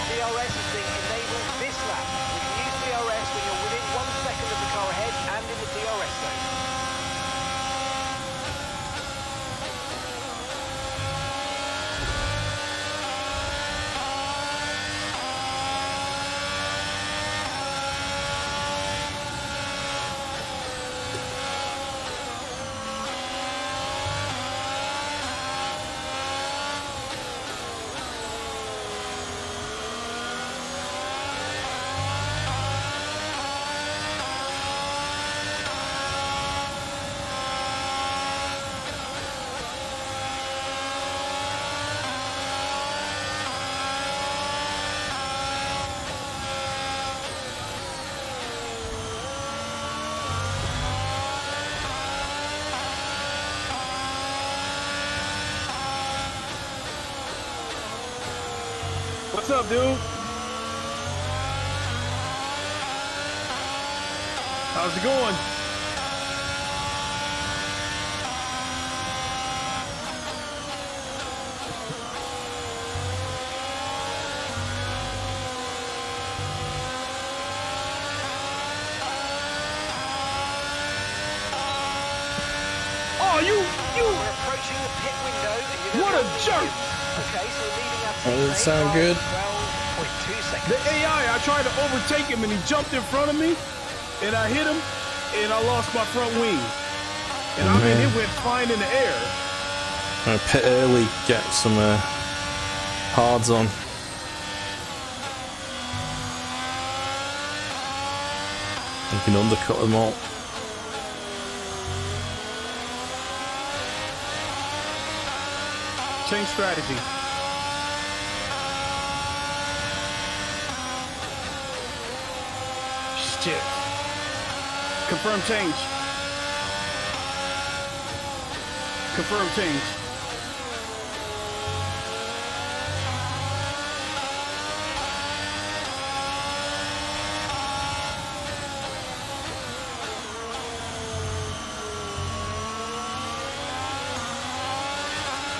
DRS is being enabled this lap. You can use DRS when you're within 1 second of the car ahead and in the DRS zone. What's up, dude? How's it going? Oh, you! We're approaching the pit window. And you're What gonna a go- jerk! Okay, so we're leaving our That doesn't teammate sound by good. 12.2 seconds. The AI, I tried to overtake him and he jumped in front of me and I hit him and I lost my front wing. And I mean, man. it went flying in the air. Pit early, get some hards on. You can undercut them all. Change strategy. Shit. Confirm change. Confirm change.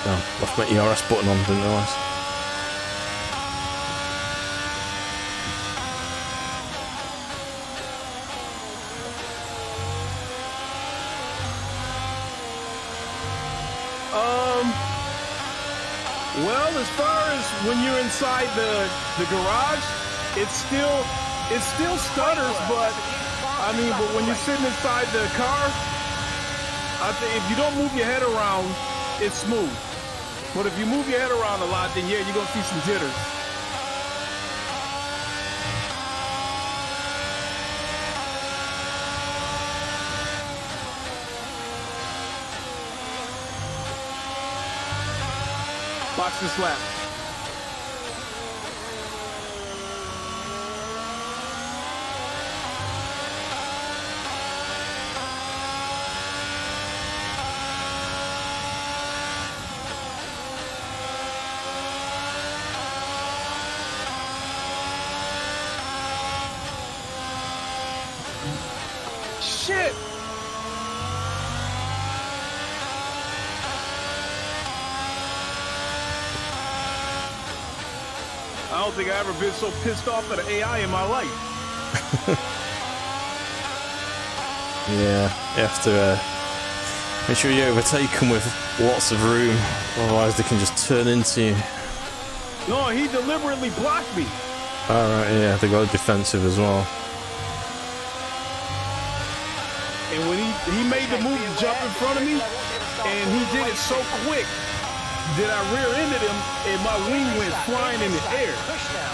Oh, left my ERS button on, didn't realise. Well, as far as when you're inside the garage, it still stutters, but I mean, but when you're sitting inside the car, I think if you don't move your head around, it's smooth. But if you move your head around a lot, then yeah, you're gonna see some jitters. Watch this lap. Shit! I don't think I've ever been so pissed off at an AI in my life. Yeah, you have to make sure you overtake them with lots of room, otherwise they can just turn into you. No, he deliberately blocked me. Alright, yeah, they got defensive as well. And when he made the move to jump in front of me, and he did it so quick that I rear-ended him, and my wing went flying in the air. Push now.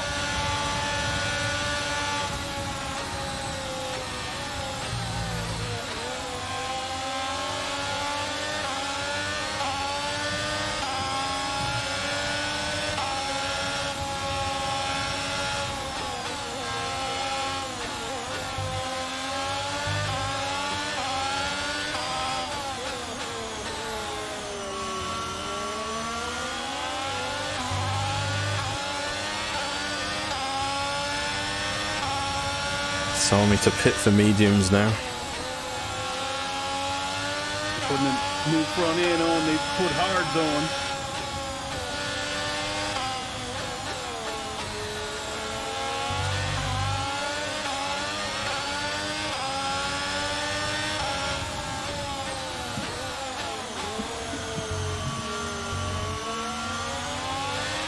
telling me to pit for mediums now. Putting the new front end on, they put hards on.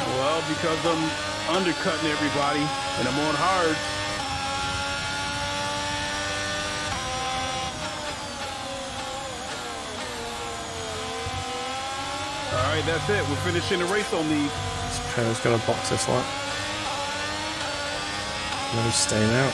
Well, because I'm undercutting everybody and I'm on hard. All right, that's it. We're finishing the race on these. This pair's gonna box this lap. No, he's staying out.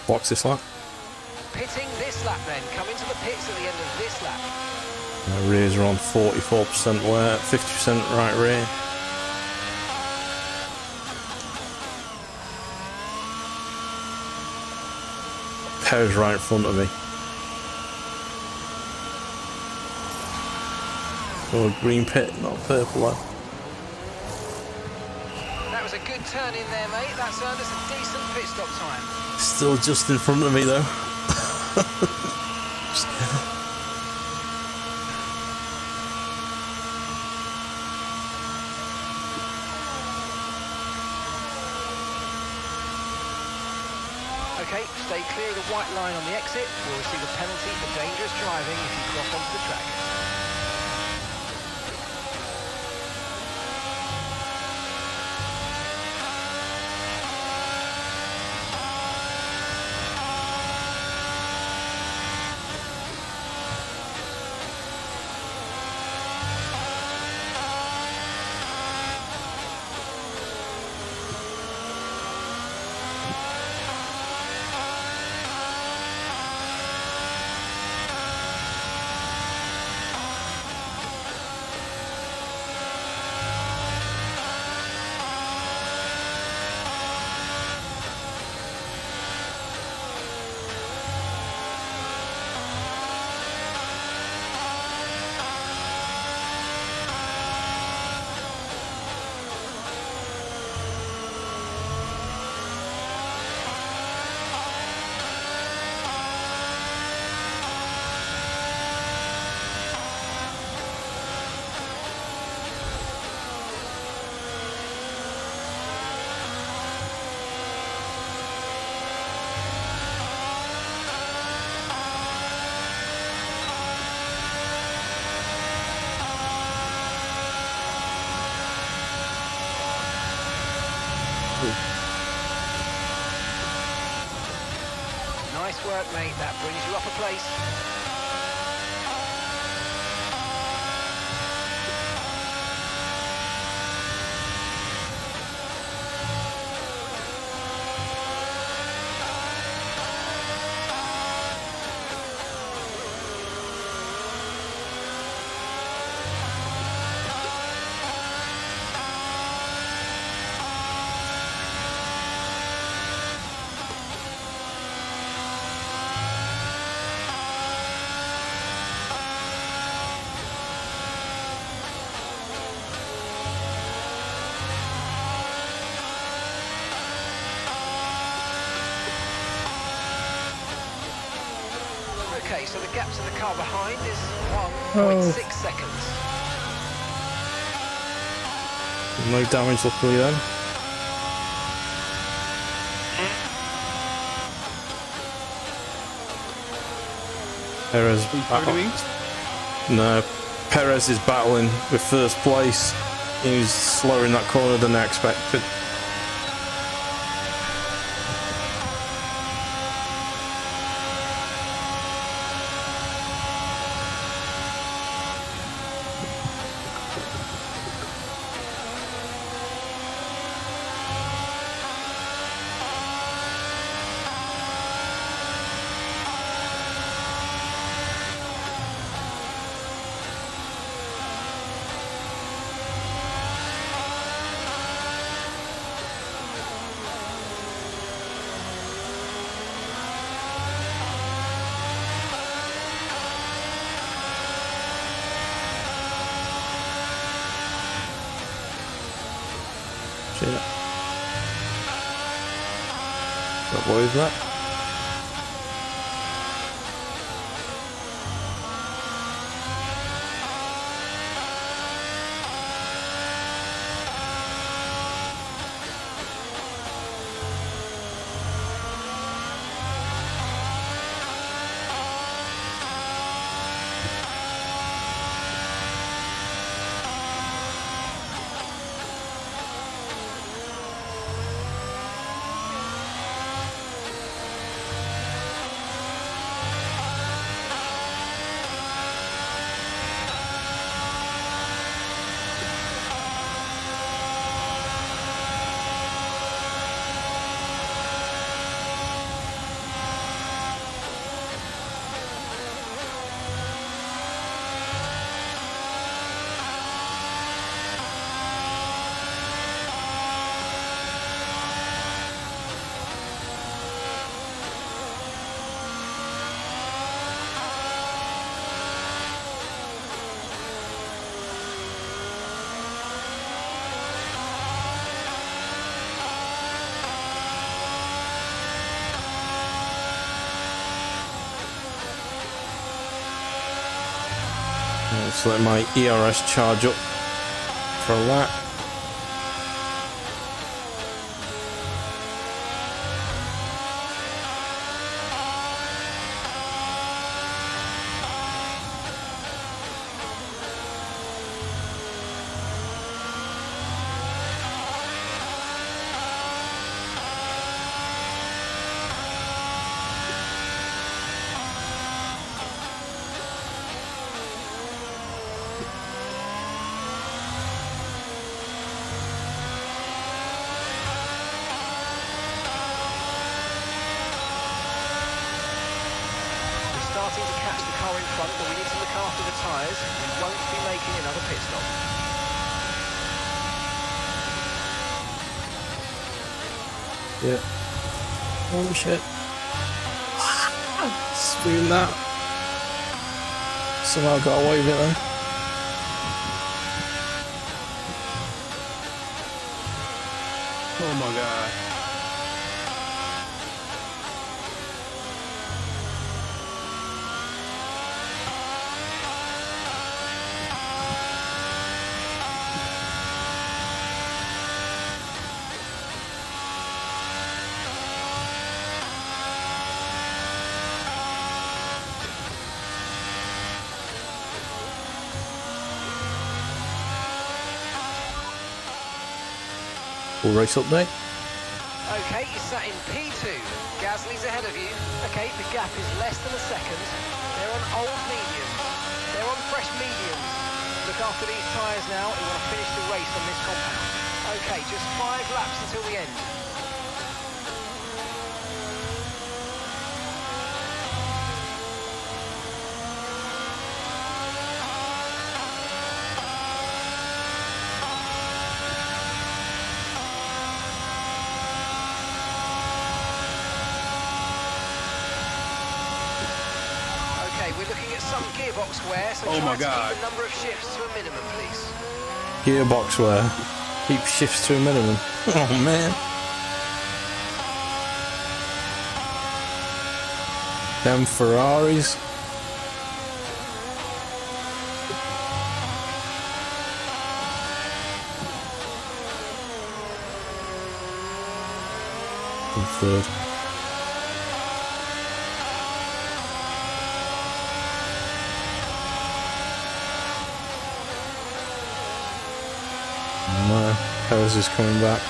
Box this lap. Pitting this lap then. Come into the pits at the end of this lap. My rears are on 44% wear, 50% right rear. Perez right in front of me. Oh, green pit, not purple though. That was a good turn in there, mate. That's earned us a decent pit stop time. Still just in front of me though. Okay, stay clear of the white line on the exit. You'll receive a penalty for dangerous driving if you cross onto the track. Nice work, mate. That brings you up a place. Okay, so the gap to the car behind is 1.6 seconds. No damage, luckily, then. Perez. No, Perez is battling with first place. He's slower in that corner than I expected. What is that? Let's let my ERS charge up for a lap. Starting to catch the car in front, but we need to look after the tyres. We won't be making another pit stop. Yeah. Oh shit. Spoon that. Somehow got away with it then. Oh my god. Full race update. Okay, you sat in P2. Gasly's ahead of you. Okay, the gap is less than a second. They're on old mediums. They're on fresh mediums. Look after these tyres now. We want to finish the race on this compound. Okay, just 5 laps until the end. We're looking at some gearbox wear, so oh my try to god. keep the number of shifts to a minimum, please. Gearbox wear. Keep shifts to a minimum. Oh man. Them Ferraris. from third. No, Perez is coming back.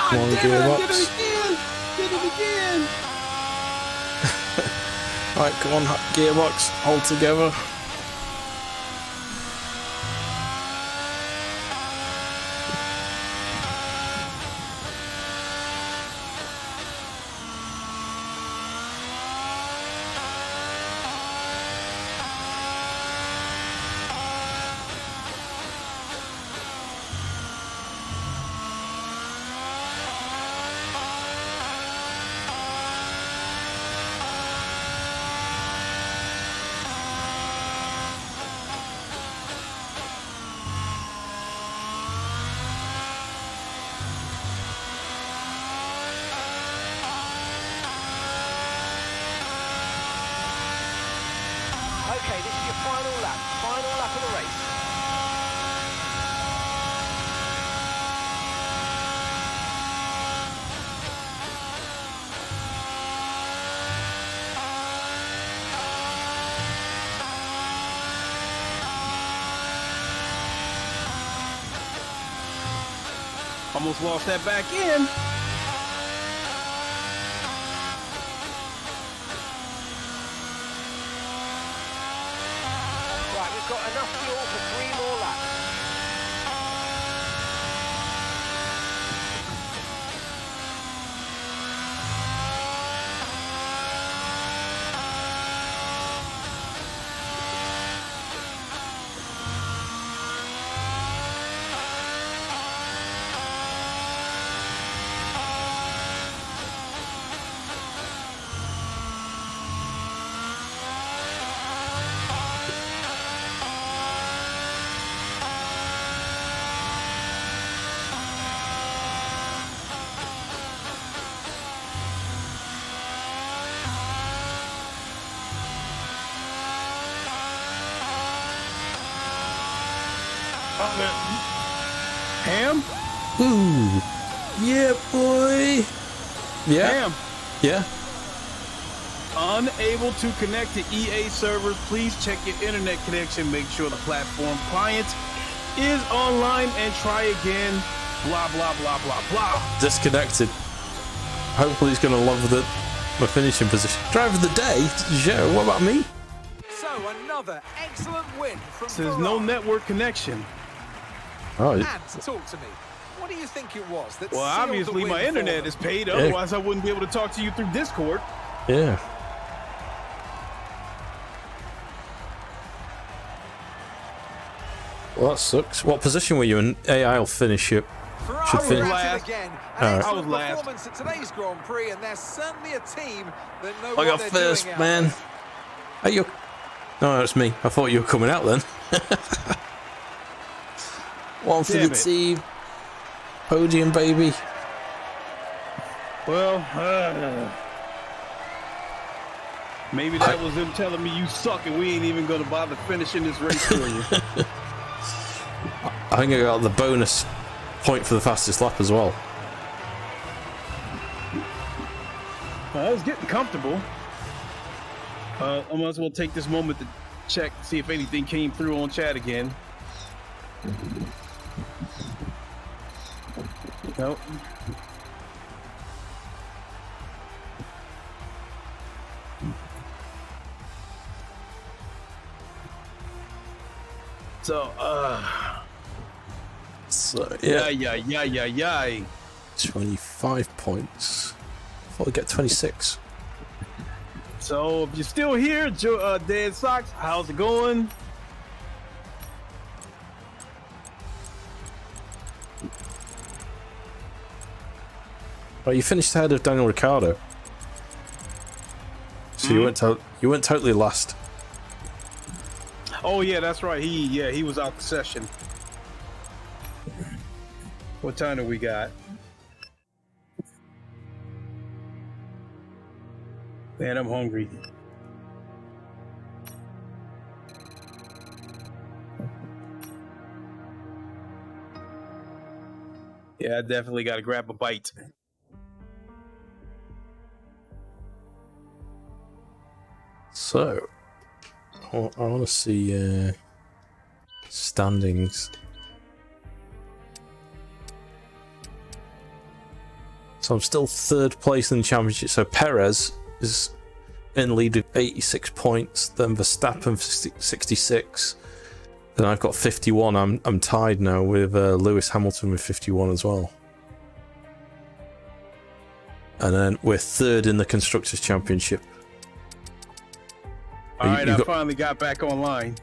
Come on, gearbox. Did it again. Right, come on, gearbox, hold together. Okay, this is your final lap of the race. Almost lost that back end. Right, we've got enough fuel for 3 more laps. Ham? Ooh. Yeah, boy. Yeah. Ham. Yeah. Unable to connect to EA servers. Please check your internet connection. Make sure the platform client is online and try again. Blah, blah, blah, blah, blah. Disconnected. Hopefully he's going to love my finishing position. Driver of the day? Joe, what about me? So another excellent win from Says Ferrari. no network connection. Oh, And talk to me. What do you think it was that Well, sealed obviously the my win for internet them? is paid. Otherwise, I wouldn't be able to talk to you through Discord. yeah. Well, that sucks. What position were you in? AI will finish it. Ferrari Should finish. are at it Last. again. All right. An I excellent was last. performance at today's Grand Prix, and they're certainly a team that know I what got they're first, doing out man. there. Are you? No, it's me. I thought you were coming out then. One for Damn the it. team. Podium, baby. Well, maybe that was them telling me you suck and we ain't even going to bother finishing this race for you. I think I got the bonus point for the fastest lap as well. I was getting comfortable. I might as well take this moment to check, see if anything came through on chat again. Nope. So, So, yeah, yeah. yeah. 25 points. I thought I'd get 26. So, if you're still here, Dead Socks, how's it going? Oh, you finished ahead of Daniel Ricciardo. So you went totally last. Oh yeah, that's right. He was out the session. What time do we got? Man, I'm hungry. Yeah, I definitely got to grab a bite. So, I want to see standings. So I'm still third place in the championship. So Perez is in lead with 86 points. Then Verstappen 66. Then I've got 51. I'm tied now with Lewis Hamilton with 51 as well. And then we're third in the Constructors' Championship. All right, I finally got back online.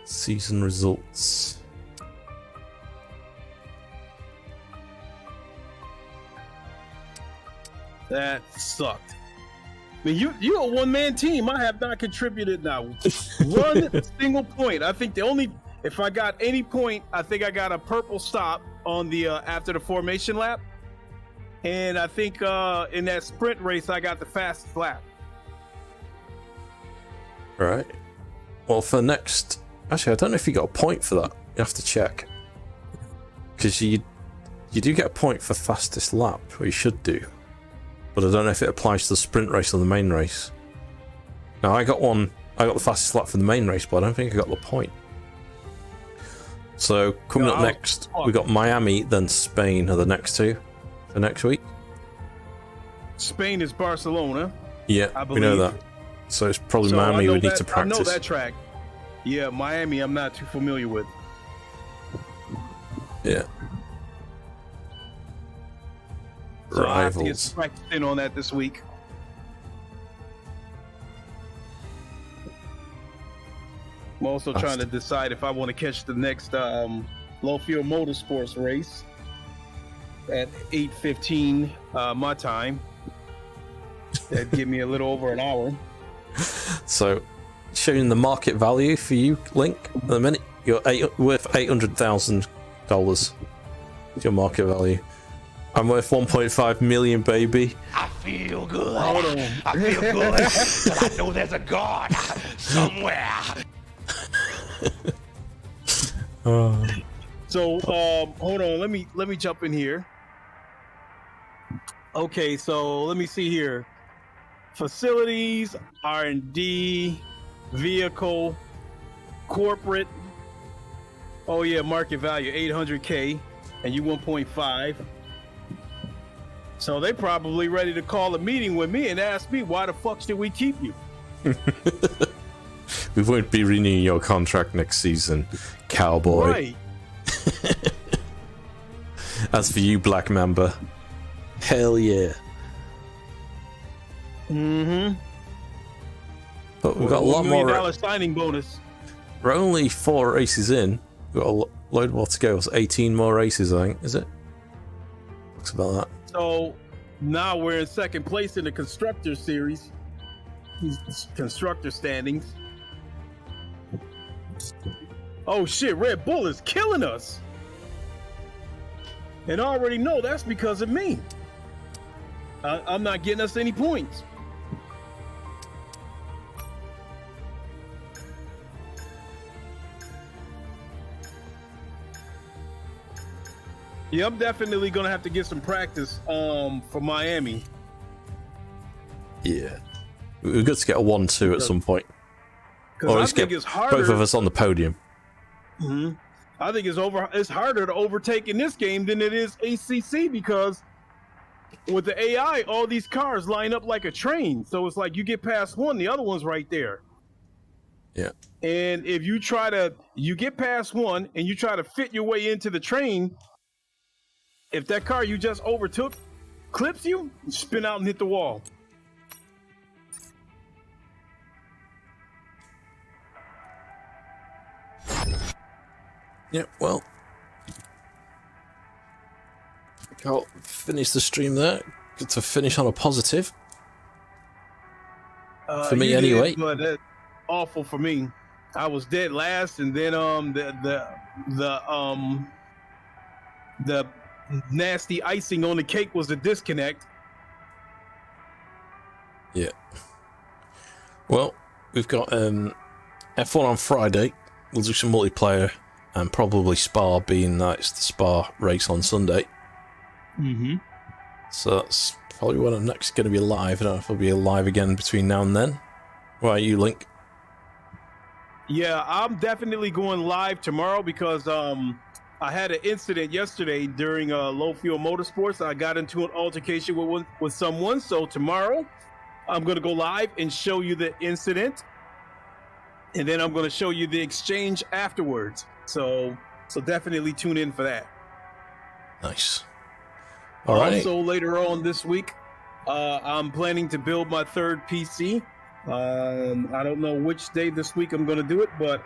Season results. That sucked. I mean, you're a one-man team. I have not contributed now one single point. I think if I got any point, I think I got a purple stop on the after the formation lap, and I think in that sprint race I got the fastest lap. Right. Well, for next, actually, I don't know if you got a point for that. You have to check, because you do get a point for fastest lap, or you should do. But I don't know if it applies to the sprint race or the main race. Now, I got the fastest lap for the main race, but I don't think I got the point. So, coming up next, we got Miami, then Spain are the next two for next week. Spain is Barcelona. Yeah, we know that. So, it's probably Miami we need to practice. I know that track. Yeah, Miami I'm not too familiar with. Yeah. So I have to get Rivals. some practice in on that this week. I'm also trying to decide if I want to catch the next low fuel motorsports race at 8:15 my time. That'd give me a little over an hour. So, showing the market value for you, Link, at the minute, you're worth $800,000. Your market value. I'm worth 1.5 million, baby. I feel good. Hold on. I feel good. 'Cause I know there's a God somewhere. So hold on, let me jump in here. Okay, so let me see here. Facilities, R&D, vehicle, corporate. Oh yeah, market value 800K, and you 1.5. So they probably ready to call a meeting with me and ask me why the fuck should we keep you? We won't be renewing your contract next season, cowboy. Right. As for you, Black Mamba, hell yeah. Mm-hmm. But we've got a lot $1 more. million signing bonus. We're only 4 races in. We've got a load more to go. It's 18 more races, I think. Is it? Looks about that. So now we're in second place in the constructor series. Constructor standings. Oh shit, Red Bull is killing us. And I already know that's because of me. I'm not getting us any points. Yeah, I'm definitely gonna have to get some practice for Miami. Yeah. We've got to get a 1-2 at some point. Or I let's think get it's harder. both of us on the podium. Mm-hmm. I think it's harder to overtake in this game than it is ACC, because with the AI, all these cars line up like a train. So it's like you get past one, the other one's right there. Yeah. And if you get past one and you try to fit your way into the train, if that car you just overtook clips you, spin out and hit the wall. Yeah, well, can't finish the stream there. Good to finish on a positive. For me, anyway. Did, but that's awful for me. I was dead last, and then the nasty icing on the cake was a disconnect. Yeah. Well, we've got F1 on Friday. We'll do some multiplayer. And probably Spa, being that it's the Spa race on Sunday. Mm-hmm. So that's probably when I'm next going to be live. I don't know if I'll be live again between now and then. Why are you, Link? Yeah, I'm definitely going live tomorrow because I had an incident yesterday during low fuel motorsports. I got into an altercation with someone. So tomorrow I'm going to go live and show you the incident. And then I'm going to show you the exchange afterwards. So definitely tune in for that. Nice. All right. Also, later on this week, I'm planning to build my third PC. I don't know which day this week I'm going to do it, but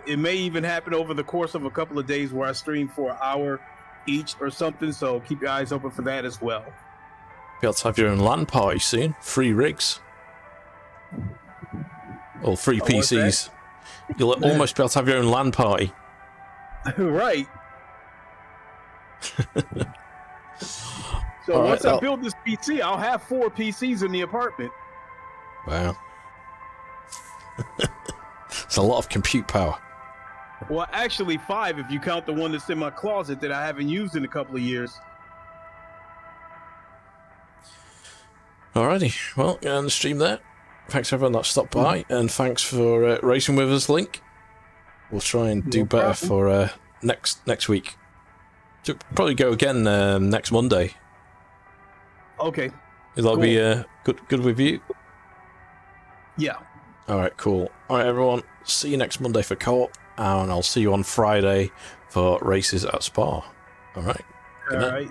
it may even happen over the course of a couple of days where I stream for an hour each or something. So keep your eyes open for that as well. Be able to have your own LAN party soon. Free rigs. Or free PCs. You'll almost be able to have your own LAN party. Right. So once I build this PC, I'll have 4 PCs in the apartment. Wow. It's a lot of compute power. Well, actually 5 if you count the one that's in my closet that I haven't used in a couple of years. Alrighty, well, going to end the stream there. Thanks everyone that stopped by, and thanks for racing with us, Link. We'll try and do better for next week. So probably go again next Monday. Okay. That'll be good with you? Yeah. Alright, cool. Alright everyone, see you next Monday for co-op, and I'll see you on Friday for races at Spa. Alright. Alright.